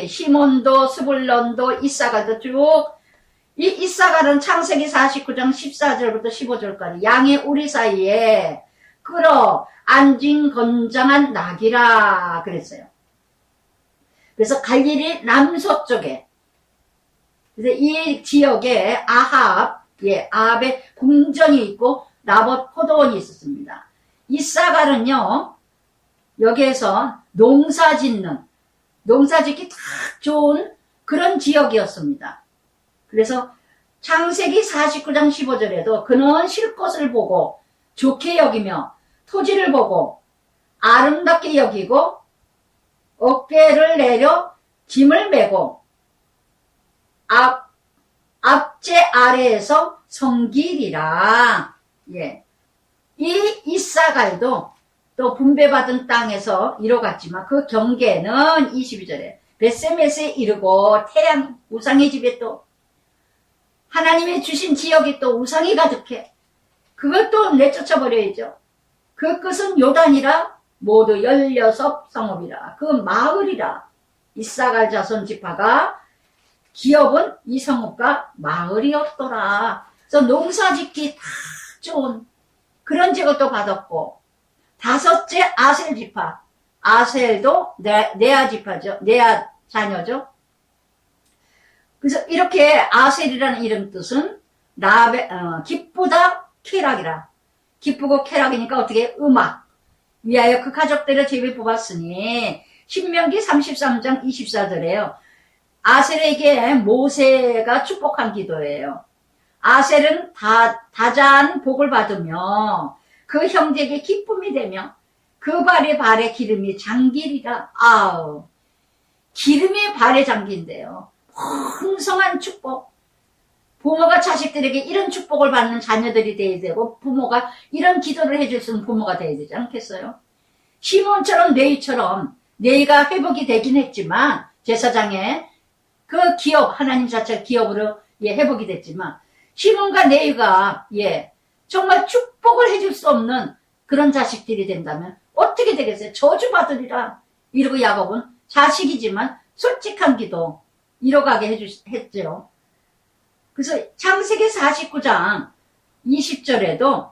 시몬도 스불론도 이사갈도 쭉. 이 이사갈은 창세기 49장 14절부터 15절까지 양의 우리 사이에 끌어 안진 건장한 낙이라 그랬어요. 그래서 갈릴리 남서쪽에, 그래서 이 지역에 아합의 궁전이 있고 나봇 포도원이 있었습니다. 이사갈은요, 여기에서 농사짓기 딱 좋은 그런 지역이었습니다. 그래서 창세기 49장 15절에도 그는 쉴 것을 보고 좋게 여기며 토지를 보고 아름답게 여기고 어깨를 내려 짐을 메고 앞제 아래에서 성길이라. 이 이사갈도 또 분배받은 땅에서 이뤄갔지만 그 경계는 22절에 벳세메스에 이르고 태양 우상의 집에 또 하나님이 주신 지역이 또 우상이 가득해. 그것도 내쫓아버려야죠. 그 끝은 요단이라 모두 16성읍이라 그 마을이라. 이사갈 자손 지파가 기업은 이 성읍과 마을이었더라. 그래서 농사짓기 다 좋은 그런 지역도 받았고, 다섯째 아셀 지파. 아셀도 네아 지파죠. 네아 자녀죠. 그래서 이렇게 아셀이라는 이름 뜻은 기쁘다 쾌락이라. 기쁘고 쾌락이니까 어떻게 음악. 위하여 그 가족들의 제비 뽑았으니 신명기 33장 24절에요. 아셀에게 모세가 축복한 기도예요. 아셀은 다자한 복을 받으며 그 형제에게 기쁨이 되며 그 발에 기름이 잠기리라. 아우, 기름이 발에 잠긴대요. 풍성한 축복. 부모가 자식들에게 이런 축복을 받는 자녀들이 돼야 되고 부모가 이런 기도를 해줄 수 있는 부모가 돼야 되지 않겠어요? 시몬처럼 네이처럼 네이가 회복이 되긴 했지만 제사장의 그 기업, 하나님 자체 기업으로 회복이 됐지만 시몬과 네이가 정말 축복을 해줄 수 없는 그런 자식들이 된다면 어떻게 되겠어요? 저주받으리라. 이러고 야곱은 자식이지만 솔직한 기도 이뤄가게 했죠. 그래서 창세기 49장 20절에도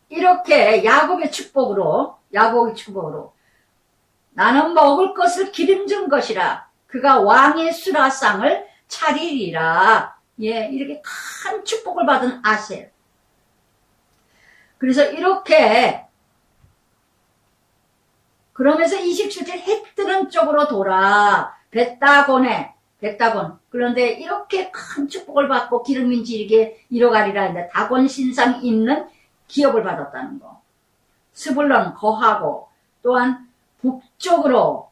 이렇게 야곱의 축복으로 나는 먹을 것을 기름진 것이라 그가 왕의 수라상을 차리리라. 이렇게 큰 축복을 받은 아셀. 그래서 이렇게 그러면서 27절 해 뜨는 쪽으로 돌아 벳다곤. 그런데 이렇게 큰 축복을 받고 기름인 지르게 이뤄가리라 했는데 다곤 신상 있는 기업을 받았다는 거. 스불론 거하고 또한 북쪽으로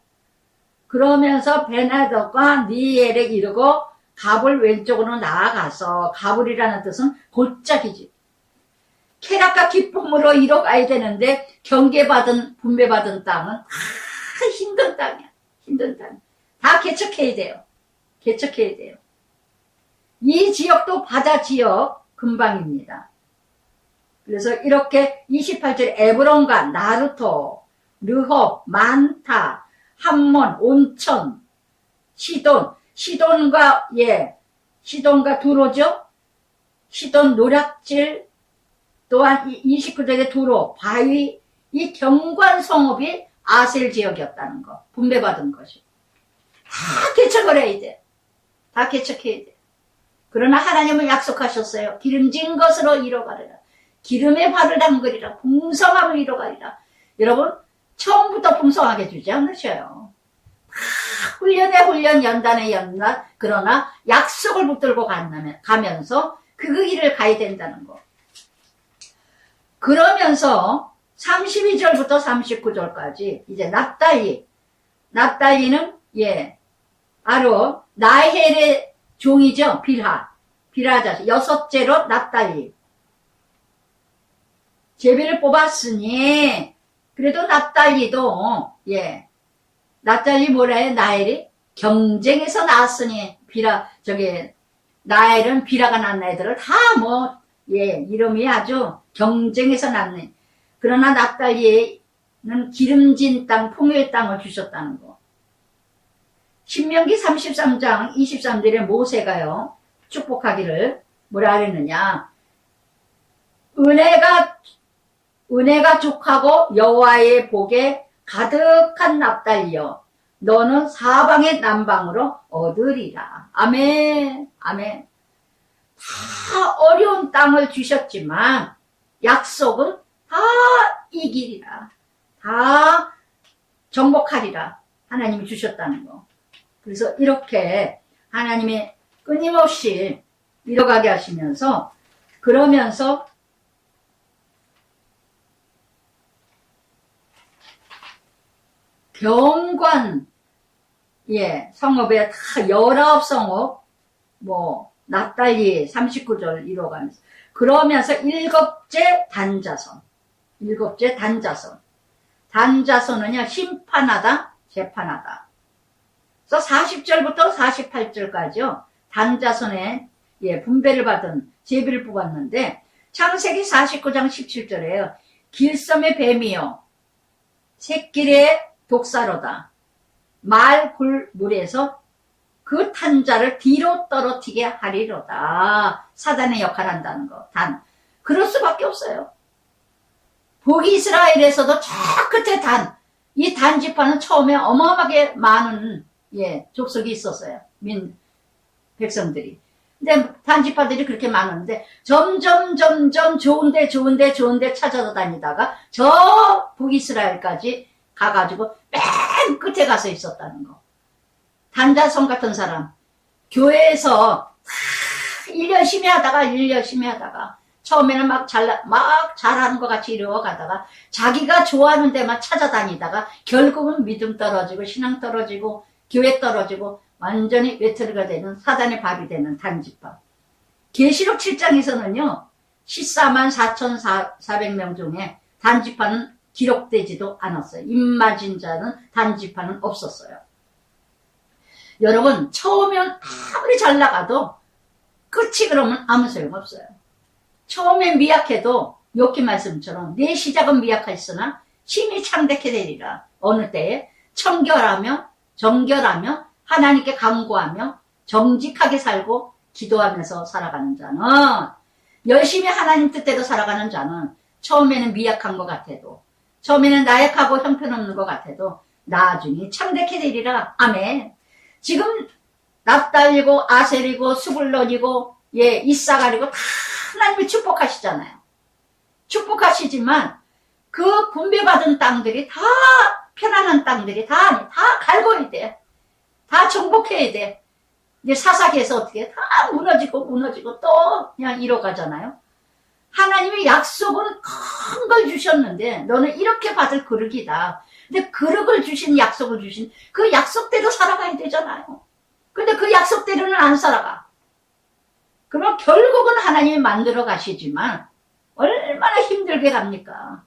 그러면서 베나덕과 니엘에 이르고 갑을 왼쪽으로 나아가서 갑을이라는 뜻은 골짜기지. 쾌락과 기쁨으로 이뤄가야 되는데 경계받은 분배받은 땅은 다 힘든 땅이야. 힘든 땅. 다 개척해야 돼요. 이 지역도 바다 지역 근방입니다. 그래서 이렇게 28절 에브론과 나루토, 르홉, 만타, 함몬, 온천, 시돈과 두로죠. 시돈 노략질 또한 29절의 두로, 바위, 이 경관 성읍이 아셀 지역이었다는 거. 분배받은 것이. 다 개척을 해야 돼. 다 개척해야 돼. 그러나 하나님은 약속하셨어요. 기름진 것으로 이뤄가리라. 기름의 발을 담그리라. 풍성함을 이뤄가리라. 여러분 처음부터 풍성하게 주지 않으셔요. 훈련에 훈련, 연단에 연단. 그러나 약속을 붙들고 가면서 그 길을 가야 된다는 거. 그러면서 32절부터 39절까지 이제 납달리는 바로 나헬의 종이죠. 빌하 자식. 여섯째로 납달리. 제비를 뽑았으니 그래도 납달리도 납달리 뭐라 해? 나헬이 경쟁에서 나왔으니 나헬은 빌하가 낳은 애들을 다 이름이 아주 경쟁에서 낳는. 그러나 납달리는 기름진 땅, 풍요의 땅을 주셨다는 거. 신명기 33장 23절에 모세가요, 축복하기를 뭐라 그랬느냐. 은혜가 족하고 여호와의 복에 가득한 납달리여 너는 사방의 남방으로 얻으리라. 아멘. 아멘. 다 어려운 땅을 주셨지만 약속은 다 이기리라. 다 정복하리라. 하나님이 주셨다는 거. 그래서 이렇게 하나님이 끊임없이 이뤄가게 하시면서 그러면서 경관 성읍에 다 19성읍 납달리 39절 이뤄가면서 그러면서 일곱째 단자손은요 심판하다 재판하다. 그래서 40절부터 48절까지요 단자손에 분배를 받은 제비를 뽑았는데 창세기 49장 17절에요 길섬의 뱀이요 새끼의 독사로다 말굴물에서 그 탄자를 뒤로 떨어지게 하리로다. 사단의 역할을 한다는 거. 그럴 수밖에 없어요. 북이스라엘에서도 저 끝에 이 단지파는 처음에 어마어마하게 많은 족속이 있었어요. 백성들이. 근데 단지파들이 그렇게 많았는데 점점 좋은데 찾아다니다가 저 북이스라엘까지 가가지고 맨 끝에 가서 있었다는 거. 단자성 같은 사람, 교회에서 일 열심히 하다가 처음에는 막 잘하는 것 같이 이루어가다가 자기가 좋아하는 데만 찾아다니다가 결국은 믿음 떨어지고 신앙 떨어지고 교회 떨어지고 완전히 외톨이가 되는 사단의 밥이 되는 단지파. 계시록 7장에서는요 14만 4,400명 중에 단지파는 기록되지도 않았어요. 입맞은 자는 단지파는 없었어요. 여러분 처음엔 아무리 잘 나가도 끝이 그러면 아무 소용없어요. 처음엔 미약해도 욥기 말씀처럼 내 시작은 미약하였으나 심히 창대케 되리라. 어느 때에 정결하며 하나님께 간구하며 정직하게 살고 기도하면서 살아가는 자는, 열심히 하나님 뜻대로 살아가는 자는 처음에는 미약한 것 같아도, 처음에는 나약하고 형편없는 것 같아도 나중에 창대케 되리라. 아멘. 지금 납달이고 아셀이고 스불론이고 이사갈이고 다 하나님이 축복하시잖아요. 축복하시지만 그 분배받은 땅들이 다 편안한 땅들이 다 갈고야 돼. 다 정복해야 돼. 이제 사사기에서 어떻게 다 무너지고 또 그냥 이뤄가잖아요. 하나님의 약속은 큰 걸 주셨는데 너는 이렇게 받을 그릇이다. 근데 그릇을 주신 약속을 주신 그 약속대로 살아가야 되잖아요. 근데 그 약속대로는 안 살아가. 그러면 결국은 하나님이 만들어 가시지만 얼마나 힘들게 갑니까?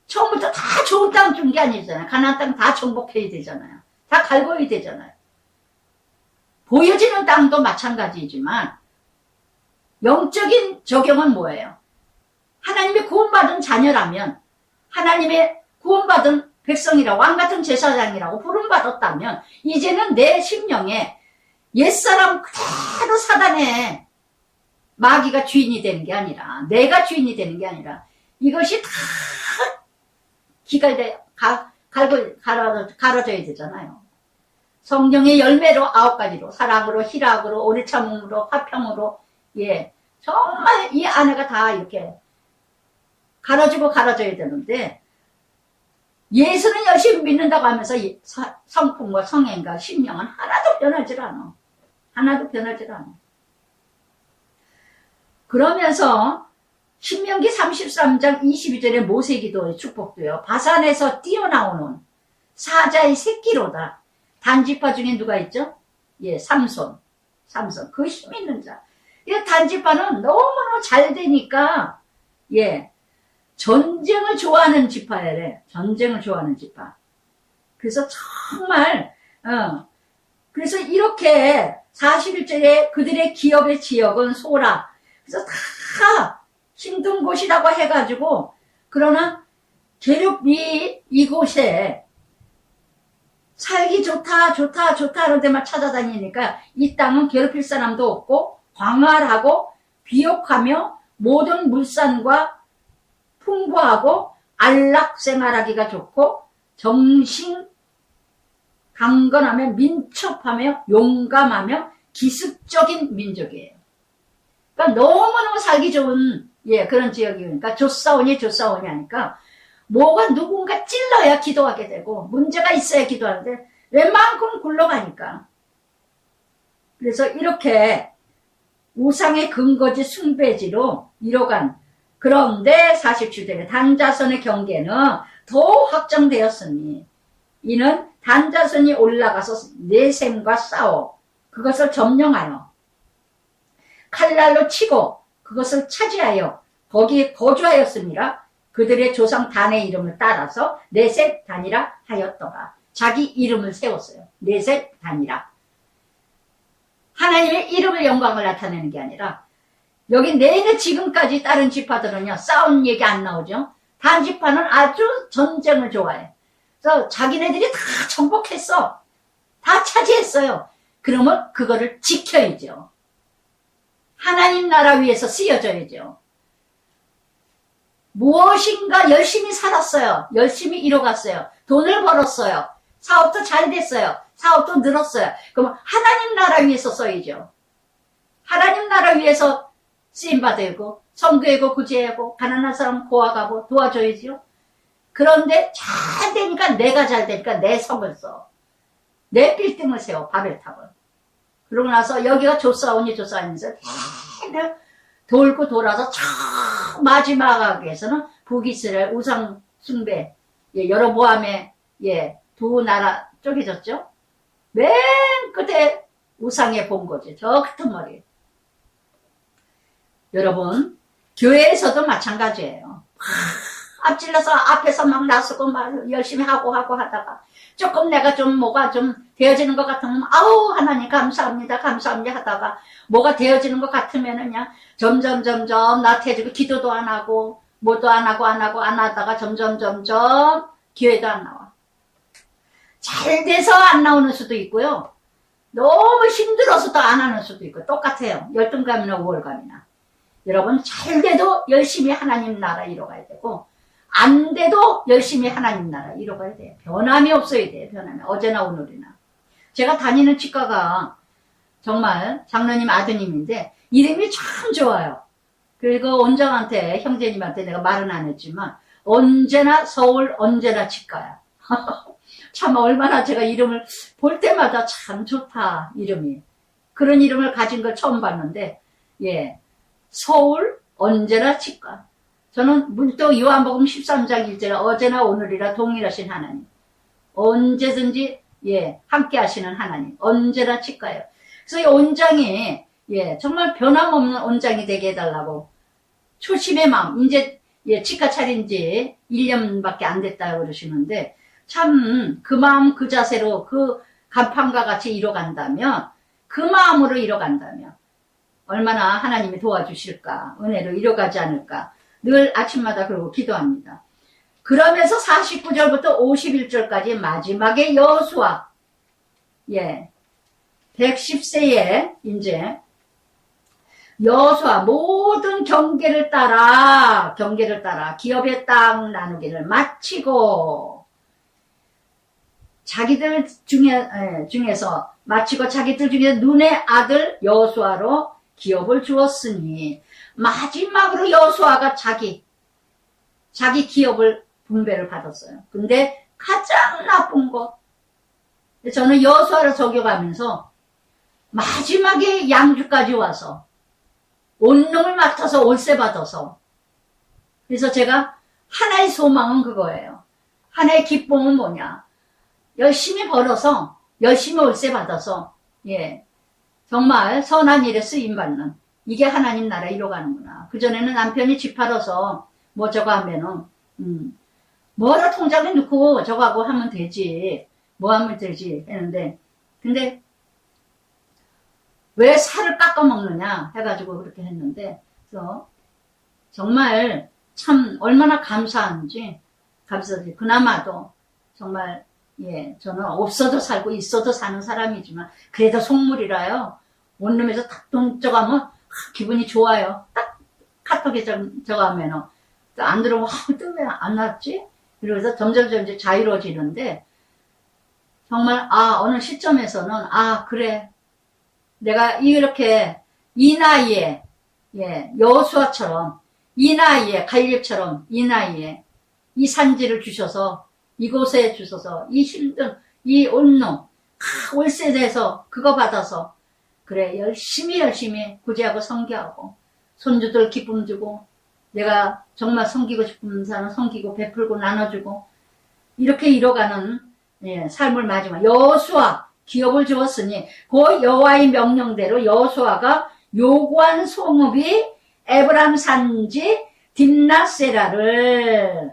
처음부터 다 좋은 땅 준 게 아니잖아요. 가나안 땅 다 정복해야 되잖아요. 다 갈고야 되잖아요. 보여지는 땅도 마찬가지지만 영적인 적용은 뭐예요? 하나님의 구원받은 자녀라면, 하나님의 구원받은 백성이라 왕같은 제사장이라고 부름받았다면 이제는 내 심령에 옛사람 그대로 사단의 마귀가 주인이 되는 게 아니라, 내가 주인이 되는 게 아니라 이것이 다 갈아져야 되잖아요. 성령의 열매로 9가지로 사랑으로 희락으로 오래 참음으로 화평으로 정말 이 안에가 다 이렇게 갈아져야 되는데 예수는 열심히 믿는다고 하면서 성품과 성행과 심령은 하나도 변하지 않아. 그러면서 신명기 33장 22절에 모세기도의 축복도요. 바산에서 뛰어나오는 사자의 새끼로다. 단지파 중에 누가 있죠? 삼손. 그 힘 있는 자. 이 단지파는 너무너무 잘 되니까 전쟁을 좋아하는 지파래. 전쟁을 좋아하는 지파. 그래서 정말 그래서 이렇게 41절에 그들의 기업의 지역은 소라. 그래서 다 힘든 곳이라고 해가지고 그러나 계륵이 이곳에 살기 좋다 하는 데만 찾아다니니까 이 땅은 괴롭힐 사람도 없고 광활하고 비옥하며 모든 물산과 풍부하고 안락 생활하기가 좋고 정신 강건하며 민첩하며 용감하며 기습적인 민족이에요. 그러니까 너무너무 살기 좋은 그런 지역이니까 조사오니 하니까 뭐가 누군가 찔러야 기도하게 되고 문제가 있어야 기도하는데 웬만큼 굴러가니까. 그래서 이렇게 우상의 근거지 숭배지로 이뤄간, 그런데 47절에 단자손의 경계는 더 확정되었으니 이는 단자손이 올라가서 내셈과 싸워 그것을 점령하여 칼날로 치고 그것을 차지하여 거기에 거주하였습니다. 그들의 조상 단의 이름을 따라서 네셋 단이라 하였더라. 자기 이름을 세웠어요. 네셋 단이라. 하나님의 이름을 영광을 나타내는 게 아니라 여기 내내 지금까지 다른 지파들은요 싸운 얘기 안 나오죠. 단지파는 아주 전쟁을 좋아해. 그래서 자기네들이 다 정복했어. 다 차지했어요. 그러면 그거를 지켜야죠. 하나님 나라 위해서 쓰여져야죠. 무엇인가 열심히 살았어요. 열심히 이뤄갔어요. 돈을 벌었어요. 사업도 잘 됐어요. 사업도 늘었어요. 그럼 하나님 나라 위해서 써야죠. 하나님 나라 위해서 쓰임받고 선교하고 구제하고 가난한 사람 고아가고 도와줘야죠. 그런데 잘 되니까 내가 잘 되니까 내 성을 써. 내 빌딩을 세워. 바벨탑을. 그러고 나서 여기가 조사원이 조사하면서 돌고 돌아서 저 마지막에서는 북이스라엘 우상 숭배, 예, 여로보암의 예, 두 나라 쪼개졌죠. 맨 끝에 우상의 본거지. 저 같은 머리. 여러분, 교회에서도 마찬가지예요. 앞질러서 앞에서 막 나서고 막 열심히 하고 하다가 조금 내가 좀 뭐가 좀 되어지는 것 같으면 아우 하나님 감사합니다 하다가 뭐가 되어지는 것 같으면은 그냥 점점 나태해지고 기도도 안 하고 뭐도 안 하다가 점점 기회도 안 나와. 잘 돼서 안 나오는 수도 있고요. 너무 힘들어서 또 안 하는 수도 있고 똑같아요. 열등감이나 우월감이나. 여러분 잘 돼도 열심히 하나님 나라 이뤄가야 되고 안 돼도 열심히 하나님 나라 이뤄가야 돼요. 변함이 없어야 돼요. 변함이. 어제나 오늘이나. 제가 다니는 치과가 정말 장로님 아드님인데 이름이 참 좋아요. 그리고 원장한테 형제님한테 내가 말은 안 했지만 언제나 서울 언제나 치과야. 참 얼마나 제가 이름을 볼 때마다 참 좋다 이름이. 그런 이름을 가진 걸 처음 봤는데 예, 서울 언제나 치과. 저는 문득 요한복음 13장 1절에 어제나 오늘이라 동일하신 하나님. 언제든지 예 함께 하시는 하나님. 언제나 치과예요. 그래서 이 원장이 예 정말 변함없는 원장이 되게 해달라고 초심의 마음. 이제 예 치과 차린 지 1년밖에 안 됐다고 그러시는데 참 그 마음 그 자세로 그 간판과 같이 이뤄간다면 그 마음으로 이뤄간다면 얼마나 하나님이 도와주실까 은혜로 이뤄가지 않을까 늘 아침마다 그러고 기도합니다. 그러면서 49절부터 51절까지 마지막에 여호수아 예 110세에 이제 여호수아 모든 경계를 따라 기업의 땅 나누기를 마치고 자기들 중에서 마치고 자기들 중에 눈의 아들 여호수아로 기업을 주었으니 마지막으로 여호수아가 자기 기업을 분배를 받았어요. 근데 가장 나쁜 것 저는 여호수아를 적용하면서 마지막에 양주까지 와서 온놈을 맡아서 올세 받아서 그래서 제가 하나의 소망은 그거예요. 하나의 기쁨은 뭐냐 열심히 벌어서 열심히 올세 받아서 예 정말 선한 일에 쓰임받는 이게 하나님 나라 이뤄가는구나. 그전에는 남편이 집 팔아서 뭐 저거 하면은 뭐라 통장에 넣고 저거 하고 하면 되지 뭐 하면 되지 했는데 근데 왜 살을 깎아 먹느냐 해가지고 그렇게 했는데 그래서 정말 참 얼마나 감사한지 그나마도 정말 예 저는 없어도 살고 있어도 사는 사람이지만 그래도 속물이라요. 원룸에서 딱 돈 저가면 기분이 좋아요. 딱 카톡에 저거 하면은 안 들어오면 또 왜 안 왔지? 이러면서 점점 이제 자유로워지는데 정말 어느 시점에서는 그래 내가 이렇게 이 나이에 예 여호수아처럼 이 나이에 갈렙처럼 이 나이에 이 산지를 주셔서 이곳에 주셔서 이 힘든 이 온놈 월세 내서 그거 받아서 그래 열심히 구제하고 섬기하고 손주들 기쁨 주고 내가 정말 섬기고 싶은 사람 섬기고 베풀고 나눠주고 이렇게 이뤄가는 예, 삶을 마지막 여호수아 기업을 주었으니 그 여호와의 명령대로 여호수아가 요구한 소목이 에브람 산지 딥나세라를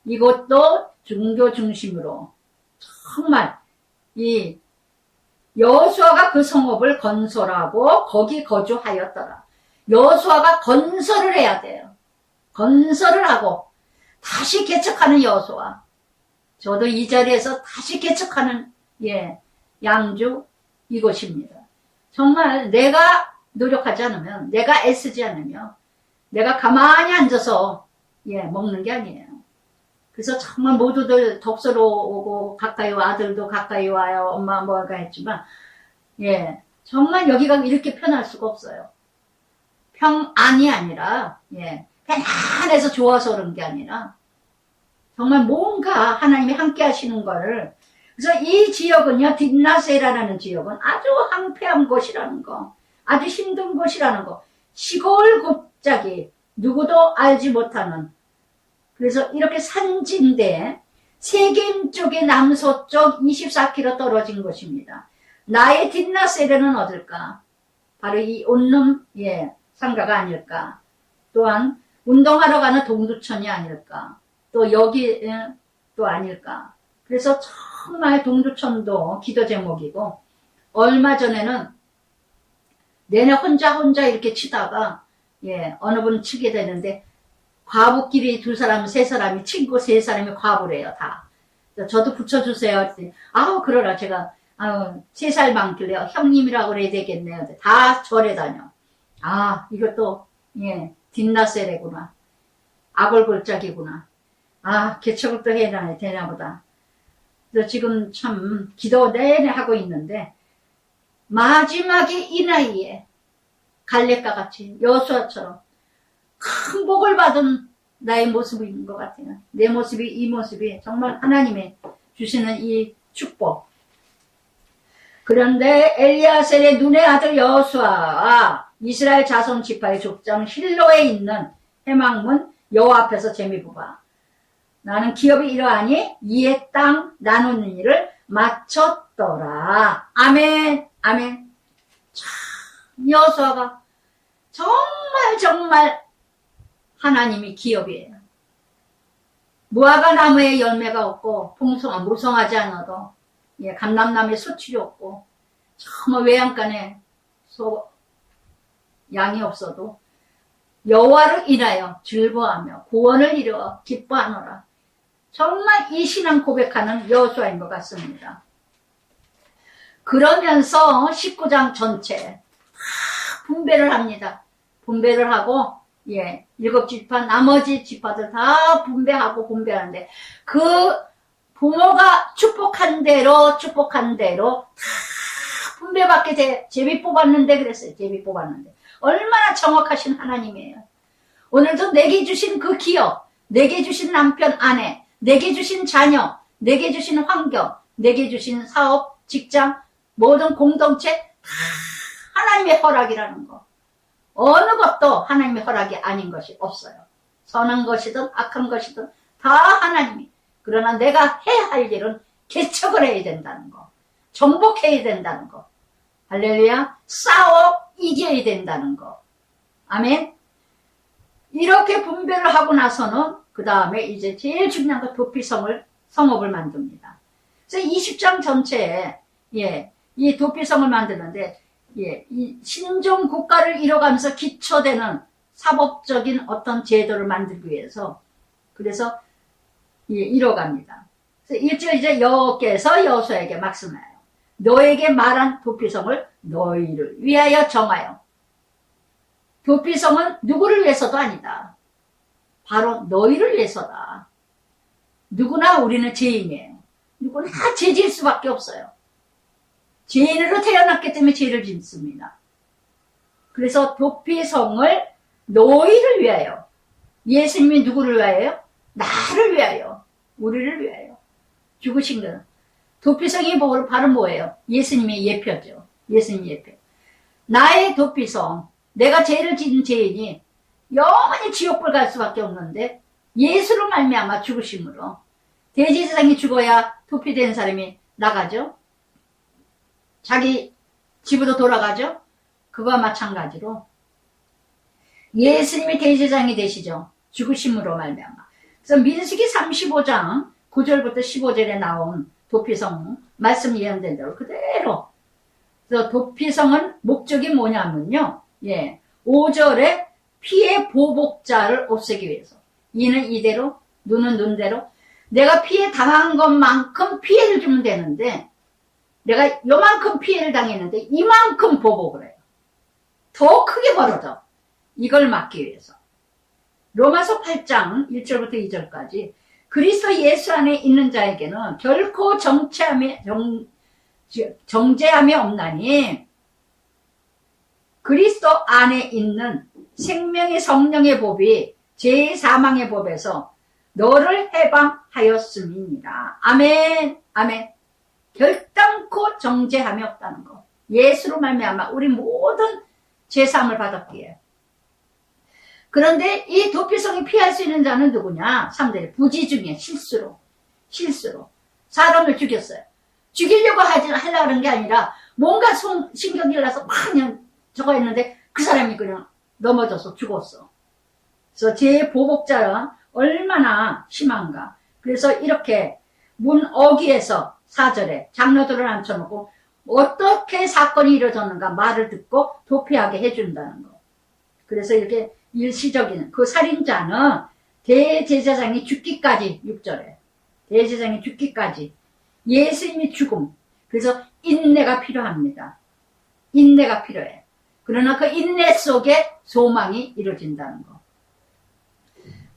이것도 중교 중심으로 정말 이 여호수아가 그 성읍을 건설하고 거기 거주하였더라. 여호수아가 건설을 해야 돼요. 건설을 하고 다시 개척하는 여호수아. 저도 이 자리에서 다시 개척하는 예 양주 이곳입니다. 정말 내가 노력하지 않으면 내가 애쓰지 않으면 내가 가만히 앉아서 예 먹는 게 아니에요. 그래서 정말 모두들 덕소로 오고 가까이 와, 아들도 가까이 와요. 엄마 뭐가 했지만 예, 정말 여기가 이렇게 편할 수가 없어요. 평안이 아니라 예, 편안해서 좋아서 그런 게 아니라 정말 뭔가 하나님이 함께 하시는 거를. 그래서 이 지역은요, 딥나세라는 지역은 아주 황폐한 곳이라는 거, 아주 힘든 곳이라는 거, 시골 곱작이 누구도 알지 못하는. 그래서 이렇게 산지인데 세겜 쪽의 남서쪽 24km 떨어진 곳입니다. 나의 딥나세르는 어딜까? 바로 이 온룸 예, 상가가 아닐까? 또한 운동하러 가는 동두천이 아닐까? 또 여기 또 아닐까? 그래서 정말 동두천도 기도 제목이고, 얼마 전에는 내내 혼자 이렇게 치다가 예, 어느 분 치게 되는데 과부끼리 두 사람, 세 사람이 친구 세 사람이 과부래요 다. 저도 붙여주세요 했더니 아우 그러라 제가 아우 3살 많길래 형님이라고 그래야 되겠네요. 다 절에 다녀. 아 이것도 예 딥나세레구나. 아골골짝이구나. 아 개척을 또 해야 되나 보다. 그래서 지금 참 기도 내내 하고 있는데 마지막에 이 나이에 갈렙과 같이 여호수아처럼 큰 복을 받은 나의 모습인 것 같아요. 내 모습이 이 모습이 정말 하나님의 주시는 이 축복. 그런데 엘리야셀의 눈의 아들 여호수아와 이스라엘 자손 지파의 족장 실로에 있는 해망문 여호와 앞에서 재미보아 나는 기업이 이러하니 이에 땅 나누는 일을 마쳤더라. 아멘 아멘. 참 여호수아가 정말 하나님이 기업이에요. 무화과 나무에 열매가 없고 무성하지 않아도 예, 감람나무에 수출이 없고 정말 외양간에 양이 없어도 여호와를 인하여 즐거워하며 구원을 이루어 기뻐하노라. 정말 이 신앙 고백하는 여호수아인 것 같습니다. 그러면서 19장 전체 분배를 합니다. 분배를 하고 예, 7지파 나머지 지파들 다 분배하는데 그 부모가 축복한 대로 다 분배받게 제비 뽑았는데 그랬어요. 제비 뽑았는데 얼마나 정확하신 하나님이에요. 오늘도 내게 주신 그 기업, 내게 주신 남편 아내, 내게 주신 자녀, 내게 주신 환경, 내게 주신 사업, 직장, 모든 공동체 다 하나님의 허락이라는 거. 어느 것도 하나님의 허락이 아닌 것이 없어요. 선한 것이든 악한 것이든 다 하나님이. 그러나 내가 해야 할 일은 개척을 해야 된다는 거. 정복해야 된다는 거. 할렐루야. 싸워 이겨야 된다는 거. 아멘. 이렇게 분배를 하고 나서는 그 다음에 이제 제일 중요한 거 도피성을 만듭니다. 그래서 20장 전체에 예, 이 도피성을 만드는데 예, 이 신종 국가를 이뤄가면서 기초되는 사법적인 어떤 제도를 만들기 위해서 그래서 예, 이뤄갑니다. 그래서 1절 이제 여호와께서 여호수아에게 말씀하여 너에게 말한 도피성을 너희를 위하여 정하여. 도피성은 누구를 위해서도 아니다. 바로 너희를 위해서다. 누구나 우리는 죄인이에요. 누구나 죄 지을 수밖에 없어요. 죄인으로 태어났기 때문에 죄를 짓습니다. 그래서 도피성을 너희를 위하여. 예수님이 누구를 위하여? 나를 위하여. 우리를 위하여. 죽으신 거는. 도피성이 바로 뭐예요? 예수님의 예표죠. 예수님 예표. 나의 도피성. 내가 죄를 짓는 죄인이 영원히 지옥불 갈 수밖에 없는데 예수로 말미암아 죽으심으로 대제사장이 죽어야 도피된 사람이 나가죠. 자기 집으로 돌아가죠. 그거와 마찬가지로 예수님이 대제사장이 되시죠. 죽으심으로 말미암아. 그래서 민수기 35장 9절부터 15절에 나온 도피성 말씀 예언된 대로 그대로. 그래서 도피성은 목적이 뭐냐면요. 예, 5절에 피해 보복자를 없애기 위해서. 이는 이대로, 눈은 눈대로. 내가 피해 당한 것만큼 피해를 주면 되는데 내가 요만큼 피해를 당했는데 이만큼 보복을 해요. 더 크게 벌어져. 이걸 막기 위해서. 로마서 8장 1절부터 2절까지 그리스도 예수 안에 있는 자에게는 결코 정죄함이 없나니 그리스도 안에 있는 생명의 성령의 법이 제4망의 법에서 너를 해방하였음이니라. 아멘. 아멘. 결단코 정죄함이 없다는 거. 예수로 말미암아 우리 모든 죄사함을 받았기에. 그런데 이 도피성이 피할 수 있는 자는 누구냐? 3대 부지 중에 실수로 사람을 죽였어요. 죽이려고 하려는 게 아니라 뭔가 신경질 나서 막 그냥 저거 했는데 그 사람이 그냥 넘어져서 죽었어. 그래서 제 보복자가 얼마나 심한가. 그래서 이렇게 문 어귀에서 4절에 장로들을 앉혀놓고 어떻게 사건이 이루어졌는가 말을 듣고 도피하게 해준다는 거. 그래서 이렇게 일시적인 그 살인자는 대제사장이 죽기까지 6절에 대제사장이 죽기까지 예수님이 죽음. 그래서 인내가 필요합니다. 인내가 필요해. 그러나 그 인내 속에 소망이 이루어진다는 거.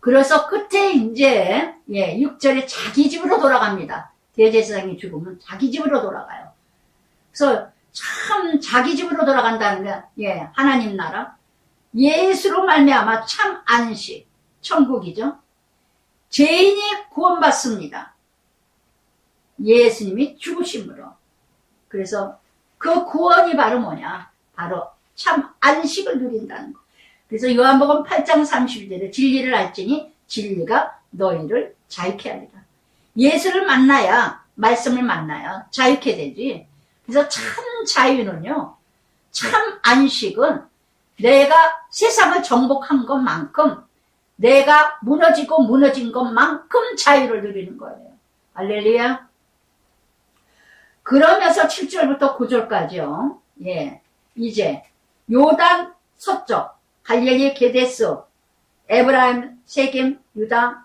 그래서 끝에 이제 6절에 자기 집으로 돌아갑니다. 대제사장이 죽으면 자기 집으로 돌아가요. 그래서 참 자기 집으로 돌아간다는 게 하나님 나라 예수로 말미암아 참 안식 천국이죠. 죄인이 구원받습니다. 예수님이 죽으심으로. 그래서 그 구원이 바로 뭐냐? 바로 참 안식을 누린다는 거. 그래서 요한복음 8장 31절에 진리를 알지니 진리가 너희를 자유케 하리라. 예수를 만나야, 말씀을 만나야 자유케 되지. 그래서 참 자유는요, 참 안식은 내가 세상을 정복한 것만큼, 내가 무너진 것만큼 자유를 누리는 거예요. 할렐루야. 그러면서 7절부터 9절까지요. 이제 요단 서쪽 갈릴리 게데스 에브라임 세겜 유다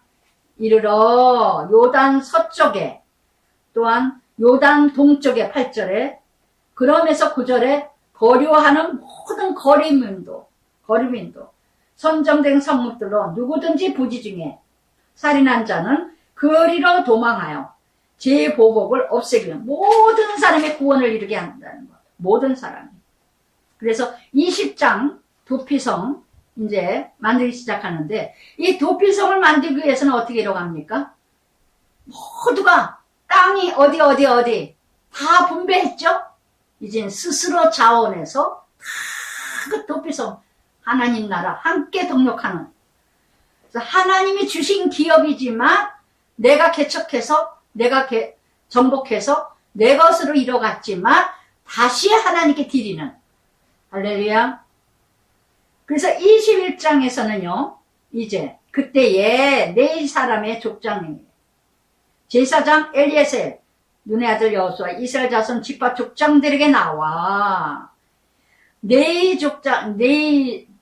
이르러 요단 서쪽에 또한 요단 동쪽에 8절에 그러면서 9절에 거류하는 모든 거리민도 선정된 성읍들로 누구든지 부지 중에 살인한 자는 그리로 도망하여 제 보복을 없애기는 모든 사람의 구원을 이루게 한다는 거. 모든 사람이. 그래서 20장 도피성 이제 만들기 시작하는데 이 도피성을 만들기 위해서는 어떻게 이뤄갑니까? 모두가 땅이 어디 다 분배했죠? 이제 스스로 자원해서 다 그 도피성 하나님 나라 함께 동력하는 그래서 하나님이 주신 기업이지만 내가 개척해서 내가 정복해서 내 것으로 이뤄갔지만 다시 하나님께 드리는 할렐루야. 그래서 21장에서는요 이제 그때에 네 사람의 족장이 제사장 엘리에셀 눈의 아들 여호수아 이스라엘 자손 집파 족장들에게 나와 네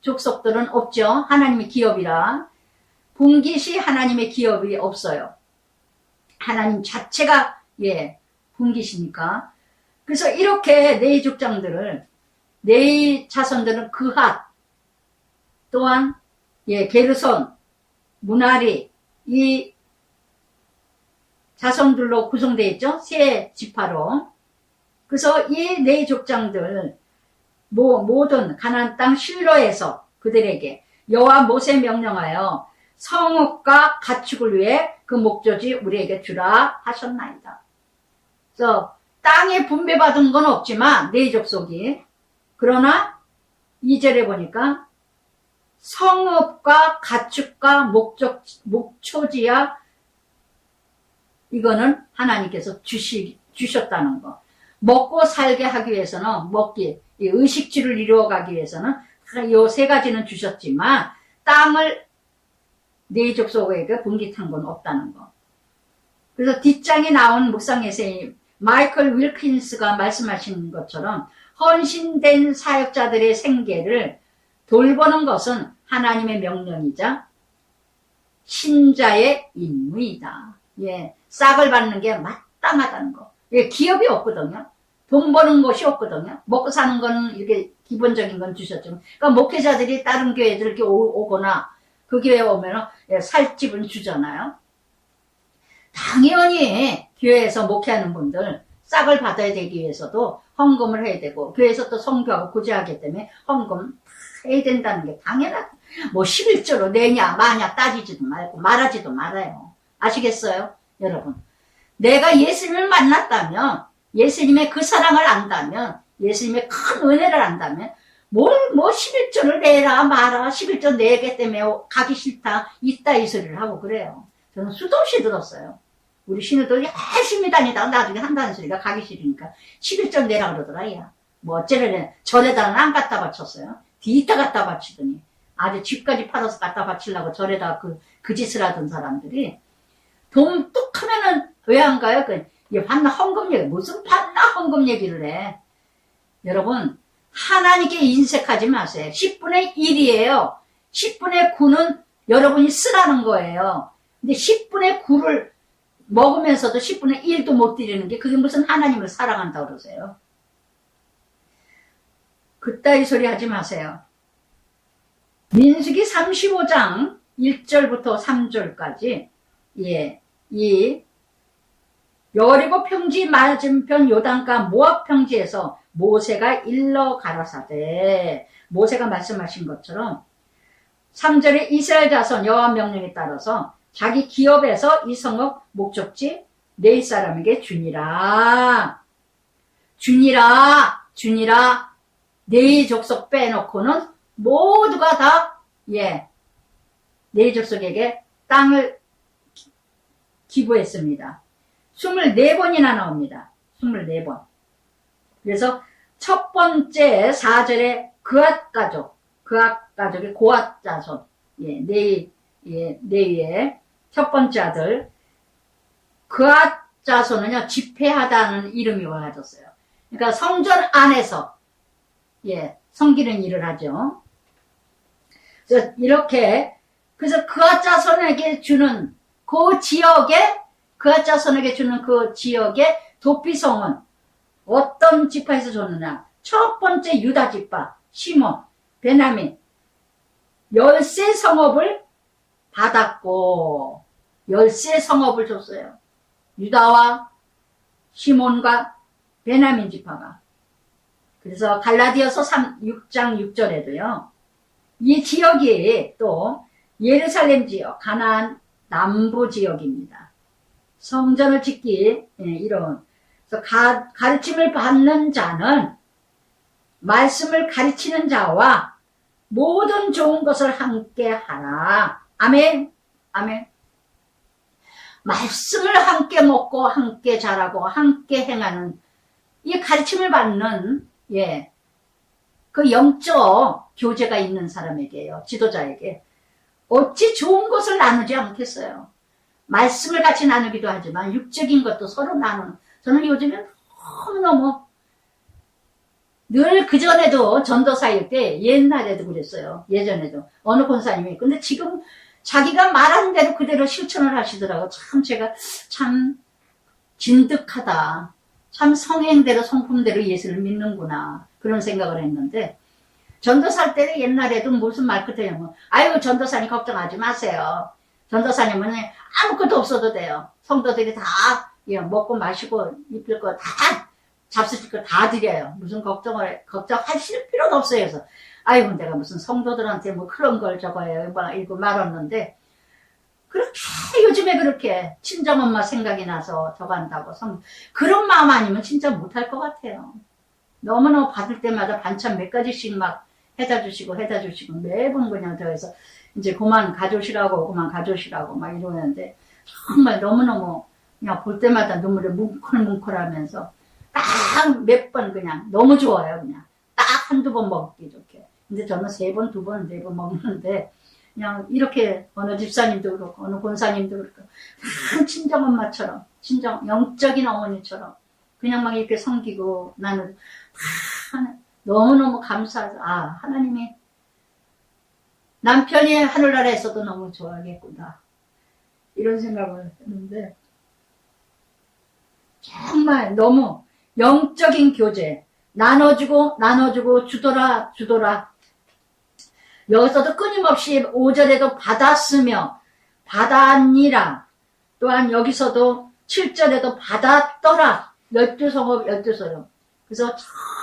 족속들은 없죠. 하나님의 기업이라 분깃이 하나님의 기업이 없어요. 하나님 자체가 분깃이니까. 그래서 이렇게 네 족장들을 네 자손들은 그핫 또한 게르손 무나리 이 자손들로 구성되어 있죠. 세 지파로. 그래서 이 네 족장들 모든 가나안 땅 실로에서 그들에게 여호와 모세 명령하여 성읍과 가축을 위해 그 목조지 우리에게 주라 하셨나이다. 그래서 땅에 분배받은 건 없지만 네 족속이 그러나 2절에 보니까 성읍과 가축과 목초지야 이거는 하나님께서 주셨다는 거. 먹고 살게 하기 위해서는 이 의식주를 이루어가기 위해서는 이 세 가지는 주셨지만 땅을 네 족속에게 분깃한 건 없다는 거. 그래서 뒷장에 나온 묵상에서의 마이클 윌킨스가 말씀하신 것처럼 헌신된 사역자들의 생계를 돌보는 것은 하나님의 명령이자 신자의 임무이다. 싹을 받는 게 마땅하다는 거. 기업이 없거든요. 돈 버는 것이 없거든요. 먹고 사는 거는 이렇게 기본적인 건 주셨지만, 그러니까 목회자들이 다른 교회들 이렇게 오거나 그 교회에 오면은 살 집은 주잖아요. 당연히 교회에서 목회하는 분들 싹을 받아야 되기 위해서도 헌금을 해야 되고, 교회에서 또 선교하고 구제하기 때문에 헌금 해야 된다는 게 당연한, 뭐 11조로 내냐 마냐 따지지도 말고 말하지도 말아요. 아시겠어요? 여러분, 내가 예수님을 만났다면, 예수님의 그 사랑을 안다면, 예수님의 큰 은혜를 안다면, 뭐 11조를 내라 마라, 11조 내기 때문에 가기 싫다, 있다 이 소리를 하고 그래요. 저는 수도 없이 들었어요. 우리 신우들 열심히 다니다가 나중에 한다는 소리가 가기 싫으니까 11조 내라 그러더라. 야, 뭐 어째래, 절에다는 안 갖다 바쳤어요. 뒤에다 갖다 바치더니 아주 집까지 팔아서 갖다 바치려고 절에다가 그 짓을 하던 사람들이 돈 뚝 하면은 왜 안 가요? 받나 헌금 얘기, 무슨 받나 헌금 얘기를 해. 여러분, 하나님께 인색하지 마세요. 10분의 1이에요. 10분의 9는 여러분이 쓰라는 거예요. 근데 10분의 9를 먹으면서도 10분의 1도 못 드리는 게 그게 무슨 하나님을 사랑한다고 그러세요? 그따위 소리 하지 마세요. 민수기 35장 1절부터 3절까지 이 여리고 평지 맞은편 요단가 모압 평지에서 모세가 일러 가라사대, 모세가 말씀하신 것처럼 3절에 이스라엘 자손 여호와 명령에 따라서 자기 기업에서 이 성읍 목적지 네 사람에게 주니라. 네 족속 빼놓고는 모두가 다 네 족속에게 땅을 기부했습니다. 24번이나 나옵니다. 24번. 그래서 첫 번째 4절에 그앗 가족의 고앗 자손, 네위의 첫 번째 아들 그앗 자손은요, 집회하다는 이름이 와가졌어요. 그러니까 성전 안에서 섬기는 일을 하죠. 그래서 이렇게, 그래서 그앗 자손에게 주는 그 지역에, 그앗 자손에게 주는 그 지역의 도피성은 어떤 지파에서 줬느냐? 첫 번째 유다 지파, 시몬, 베냐민, 13성읍을 받았고, 13성읍을 줬어요. 유다와 시몬과 베냐민 지파가. 그래서 갈라디아서 6장 6절에도요. 이 지역이 또 예루살렘 지역, 가나안 남부 지역입니다. 성전을 짓기 이런. 그래서 가르침을 받는 자는 말씀을 가르치는 자와 모든 좋은 것을 함께 하라. 아멘. 아멘. 말씀을 함께 먹고 함께 자라고 함께 행하는 이 가르침을 받는 그 영적 교제가 있는 사람에게요. 지도자에게 어찌 좋은 것을 나누지 않겠어요. 말씀을 같이 나누기도 하지만 육적인 것도 서로 나누는. 저는 요즘에 너무너무 늘 그전에도 전도사일 때 옛날에도 그랬어요. 예전에도 어느 권사님이. 근데 지금 자기가 말하는 대로 그대로 실천을 하시더라고. 참 제가 참 진득하다. 참 성행대로 성품대로 예수를 믿는구나. 그런 생각을 했는데 전도사일 때는 옛날에도 무슨 말 끝에요. 아이고 전도사님 걱정하지 마세요. 전도사님은 아무것도 없어도 돼요. 성도들이 다 먹고 마시고 입힐 거 다 잡수실 거 다 드려요. 무슨 걱정하실 필요도 없어요. 그래서 아이고 내가 무슨 성도들한테 뭐 그런 걸 적어요. 이거 말았는데 그렇게 요즘에 그렇게 친정엄마 생각이 나서 적한다고 그런 마음 아니면 진짜 못할 것 같아요. 너무너무 받을 때마다 반찬 몇 가지씩 막 해다 주시고 매번 그냥 더해서 이제 그만 가져오시라고 막 이러는데 정말 너무너무 그냥 볼 때마다 눈물이 뭉클뭉클하면서 딱 몇 번 그냥 너무 좋아요. 그냥 딱 한두 번 먹기 좋게. 근데 저는 3번, 2번, 4번 먹는데 그냥 이렇게 어느 집사님도 그렇고 어느 권사님도 그렇고 다 친정엄마처럼 영적인 어머니처럼 그냥 막 이렇게 섬기고 나는 다 너무너무 감사하죠. 아, 하나님이 남편이 하늘나라에서도 너무 좋아하겠구나. 이런 생각을 했는데 정말 너무 영적인 교제 나눠주고 주더라. 여기서도 끊임없이 5절에도 받았으며 받았니라. 또한 여기서도 7절에도 받았더라. 12성읍 12소령. 그래서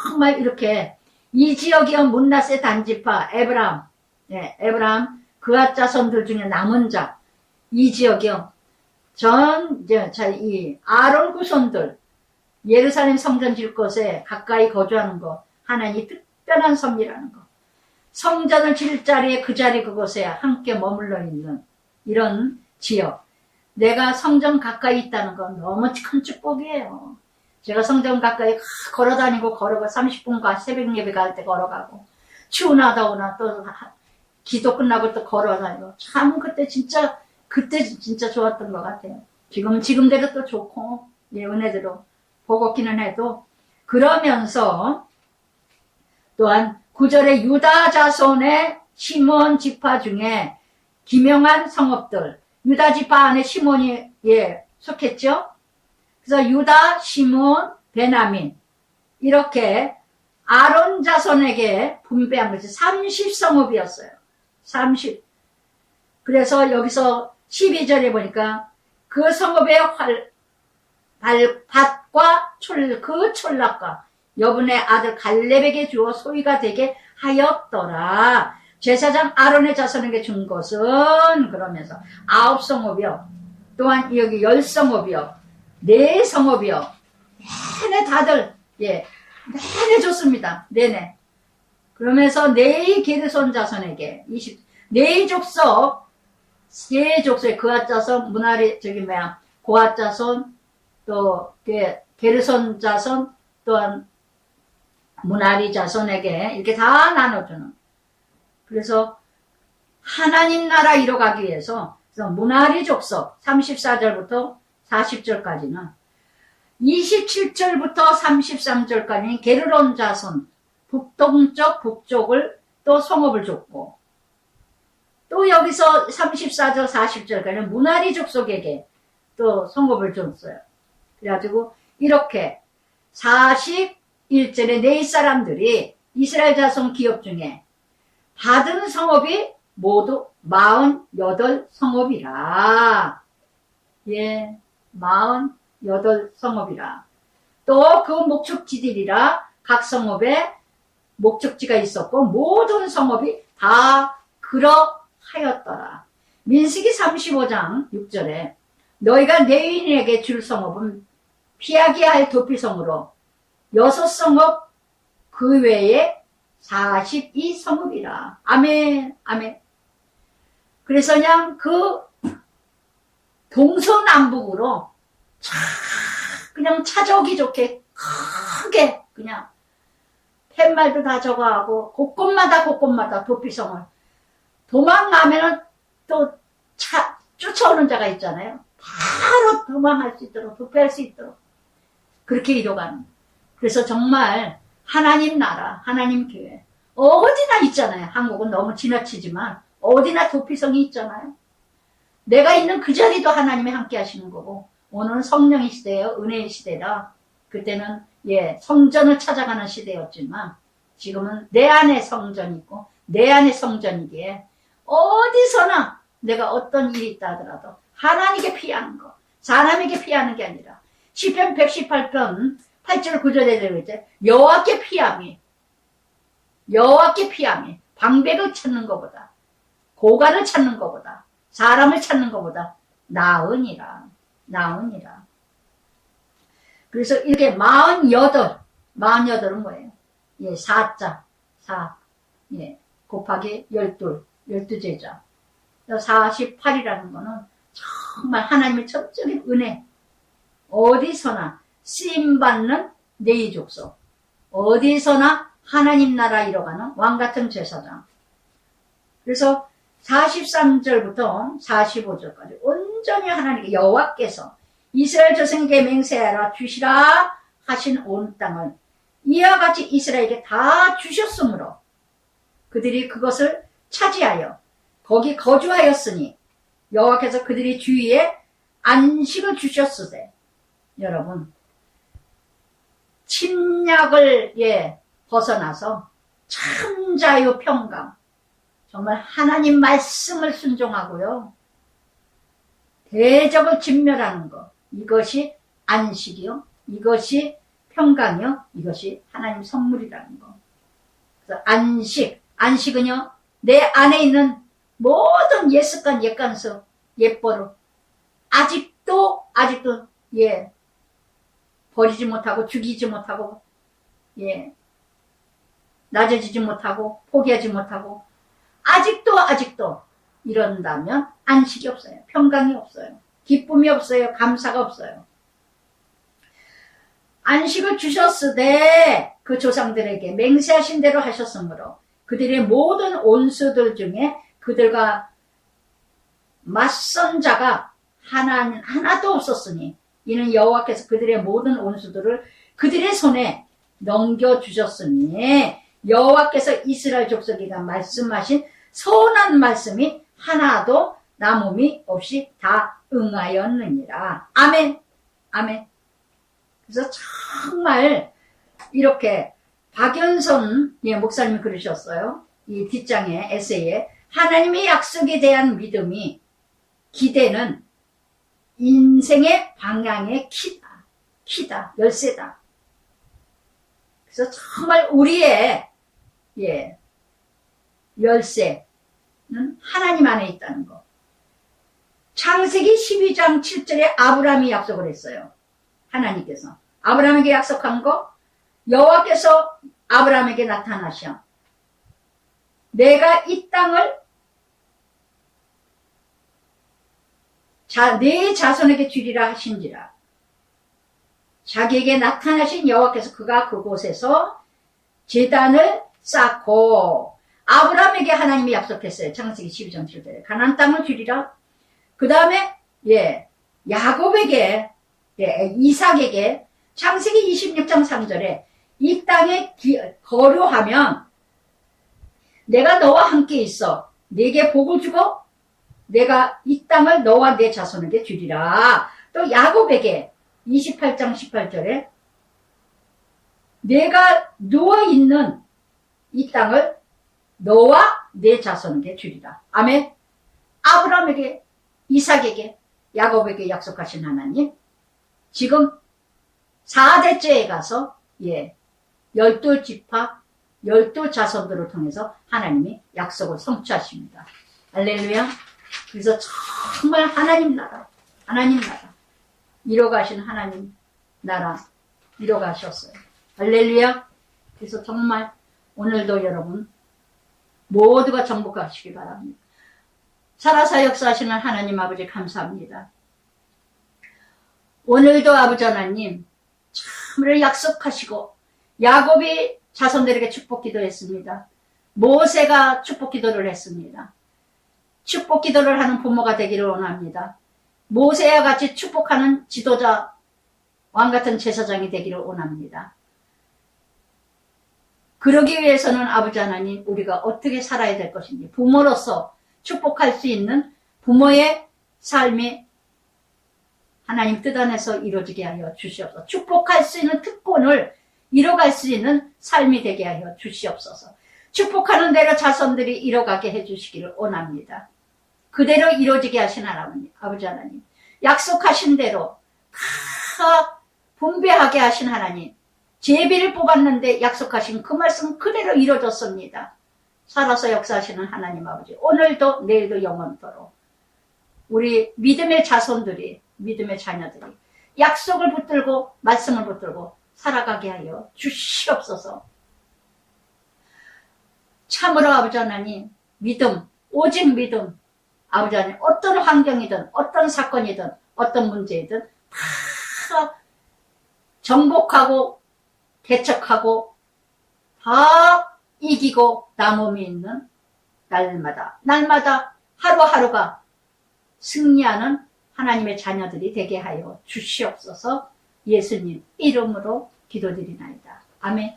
정말 이렇게 이 지역이요 문나세 단지파 에브람, 예, 에브람 그앗 자손들 중에 남은 자, 이 지역이요 이 아론 후손들 예루살렘 성전 질 곳에 가까이 거주하는 것, 하나님이 특별한 섭리라는 것. 성전을 질 자리에 그 자리 그곳에 함께 머물러 있는 이런 지역. 내가 성전 가까이 있다는 건 너무 큰 축복이에요. 제가 성전 가까이 걸어다니고 30분간 새벽 예배 갈 때 걸어가고 추우나 더우나 또 기도 끝나고 또 걸어다니고 참 그때 진짜 좋았던 것 같아요. 지금대로 또 좋고 예, 은혜대로 버겁기는 해도 그러면서 또한 9절에 유다 자손의 시몬 지파 중에 기명한 성읍들 유다 지파 안에 시몬이 예, 속했죠. 그래서 유다, 시몬, 베냐민 이렇게 아론 자손에게 분배한 것이 30성읍이었어요. 30. 그래서 여기서 12절에 보니까 그 성읍의 밭과 그 촌락과 여분의 아들 갈렙에게 주어 소유가 되게 하였더라. 제사장 아론의 자손에게 준 것은 그러면서 9성읍이요. 또한 여기 10성읍이요. 4성읍이요. 내내 다들 예, 내내 줬습니다. 내내. 그러면서 네 게르손 자손에게 4 족속의 그앗 자손, 무나리 고앗 자손, 또 게르손 자손, 또한 무나리 자손에게 이렇게 다 나눠주는. 그래서 하나님 나라 이뤄가기 위해서 그래서 무나리 족속 34절부터 40절까지는 27절부터 33절까지는 게르손 자손 북동쪽 북쪽을 또 성읍을 줬고 또 여기서 34절 40절까지는 무나리 족속에게 또 성읍을 줬어요. 그래가지고 이렇게 41절에 네 사람들이 이스라엘 자손 기업 중에 받은 성읍이 모두 48성읍이라. 예, 48성읍이라. 또 그 목축지들이라 각 성읍에 목적지가 있었고 모든 성읍이 다 그러하였더라. 민수기 35장 6절에 너희가 내인에게 줄 성읍은 피하게 할 도피성으로 6성읍 그 외에 42성읍이라. 아멘, 아멘. 그래서 그냥 그 동서남북으로 그냥 차적이 좋게 크게 그냥 팻말도 다 저거하고 곳곳마다 도피성을 도망가면은 또 쫓아오는 자가 있잖아요. 바로 도망할 수 있도록 도피할 수 있도록 그렇게 이뤄가는. 그래서 정말 하나님 나라 하나님 교회 어디나 있잖아요. 한국은 너무 지나치지만 어디나 도피성이 있잖아요. 내가 있는 그 자리도 하나님이 함께 하시는 거고 오늘은 성령의 시대예요. 은혜의 시대라. 그때는 예 성전을 찾아가는 시대였지만 지금은 내 안에 성전이 있고 내 안에 성전이기에 어디서나 내가 어떤 일이 있다 하더라도 하나님께 피하는 거 사람에게 피하는 게 아니라 시편 118편 8절 9절에 되어 있죠. 여호와께 피함이 방백을 찾는 것보다 고관을 찾는 것보다 사람을 찾는 것보다 나으니라. 그래서 이렇게 48은 뭐예요? 예, 4자, 4, 예, 곱하기 12제자. 48이라는 거는 정말 하나님의 전적인 은혜. 어디서나 쓰임받는 네 족속. 어디서나 하나님 나라 이뤄가는 왕같은 제사장. 그래서 43절부터 45절까지 온전히 하나님께 여호와께서 이스라엘 자손에게 맹세하라 주시라 하신 온 땅을 이와 같이 이스라엘에게 다 주셨으므로 그들이 그것을 차지하여 거기 거주하였으니 여호와께서 그들이 주위에 안식을 주셨으되 여러분 침략을 벗어나서 참 자유 평강 정말 하나님 말씀을 순종하고요. 대적을 진멸하는 것, 이것이 안식이요, 이것이 평강이요, 이것이 하나님 선물이라는 것. 그래서 안식은요, 내 안에 있는 모든 옛습관, 옛간섭, 옛버릇 아직도 예, 버리지 못하고 죽이지 못하고, 예, 낮아지지 못하고 포기하지 못하고 아직도 이런다면 안식이 없어요. 평강이 없어요. 기쁨이 없어요. 감사가 없어요. 안식을 주셨으되 그 조상들에게 맹세하신 대로 하셨으므로 그들의 모든 온수들 중에 그들과 맞선 자가 하나도 없었으니 이는 여호와께서 그들의 모든 온수들을 그들의 손에 넘겨주셨으니 여호와께서 이스라엘 족속에게 말씀하신 선한 말씀이 하나도 남음이 없이 다 응하였느니라. 아멘. 아멘. 그래서 정말 이렇게 박연선 목사님이 그러셨어요. 이 뒷장에 에세이에 하나님의 약속에 대한 믿음이 기대는 인생의 방향의 키다, 열쇠다. 그래서 정말 우리의 열쇠는 하나님 안에 있다는 것. 창세기 12장 7절에 아브라함이 약속을 했어요. 하나님께서 아브라함에게 약속한 거, 여호와께서 아브라함에게 나타나셔 내가 이 땅을 내 자손에게 주리라 하신지라. 자기에게 나타나신 여호와께서 그가 그곳에서 제단을 쌓고 아브라함에게 하나님이 약속했어요. 창세기 12장 7절에 가나안 땅을 주리라. 그 다음에 야곱에게 이삭에게 창세기 26장 3절에 이 땅에 거류하면 내가 너와 함께 있어 네게 복을 주고 내가 이 땅을 너와 내 자손에게 주리라. 또 야곱에게 28장 18절에 내가 누워있는 이 땅을 너와 내 자손에게 주리라. 아멘. 아브라함에게 이삭에게 야곱에게 약속하신 하나님, 지금 4대째에 가서 12지파 12자손들을 통해서 하나님이 약속을 성취하십니다. 할렐루야. 그래서 정말 하나님 나라 이뤄가신 하나님 나라 이뤄가셨어요. 할렐루야. 그래서 정말 오늘도 여러분 모두가 정복하시기 바랍니다. 살아서 역사하시는 하나님 아버지 감사합니다. 오늘도 아버지 하나님 참으로 약속하시고 야곱이 자손들에게 축복 기도했습니다. 모세가 축복 기도를 했습니다. 축복 기도를 하는 부모가 되기를 원합니다. 모세와 같이 축복하는 지도자, 왕같은 제사장이 되기를 원합니다. 그러기 위해서는 아버지 하나님 우리가 어떻게 살아야 될 것인지, 부모로서 축복할 수 있는 부모의 삶이 하나님 뜻 안에서 이루어지게 하여 주시옵소서. 축복할 수 있는 특권을 이뤄갈 수 있는 삶이 되게 하여 주시옵소서. 축복하는 대로 자손들이 이뤄가게 해주시기를 원합니다. 그대로 이루어지게 하신 하나님, 아버지 하나님, 약속하신 대로 다 분배하게 하신 하나님, 제비를 뽑았는데 약속하신 그 말씀 그대로 이루어졌습니다. 살아서 역사하시는 하나님 아버지, 오늘도 내일도 영원토록 우리 믿음의 자손들이, 믿음의 자녀들이 약속을 붙들고 말씀을 붙들고 살아가게 하여 주시옵소서. 참으로 아버지 하나님, 믿음, 오직 믿음, 아버지 하나님, 어떤 환경이든 어떤 사건이든 어떤 문제이든 다 정복하고 대척하고 다 이기고 남음이 있는 날마다 하루하루가 승리하는 하나님의 자녀들이 되게 하여 주시옵소서. 예수님 이름으로 기도드리나이다. 아멘.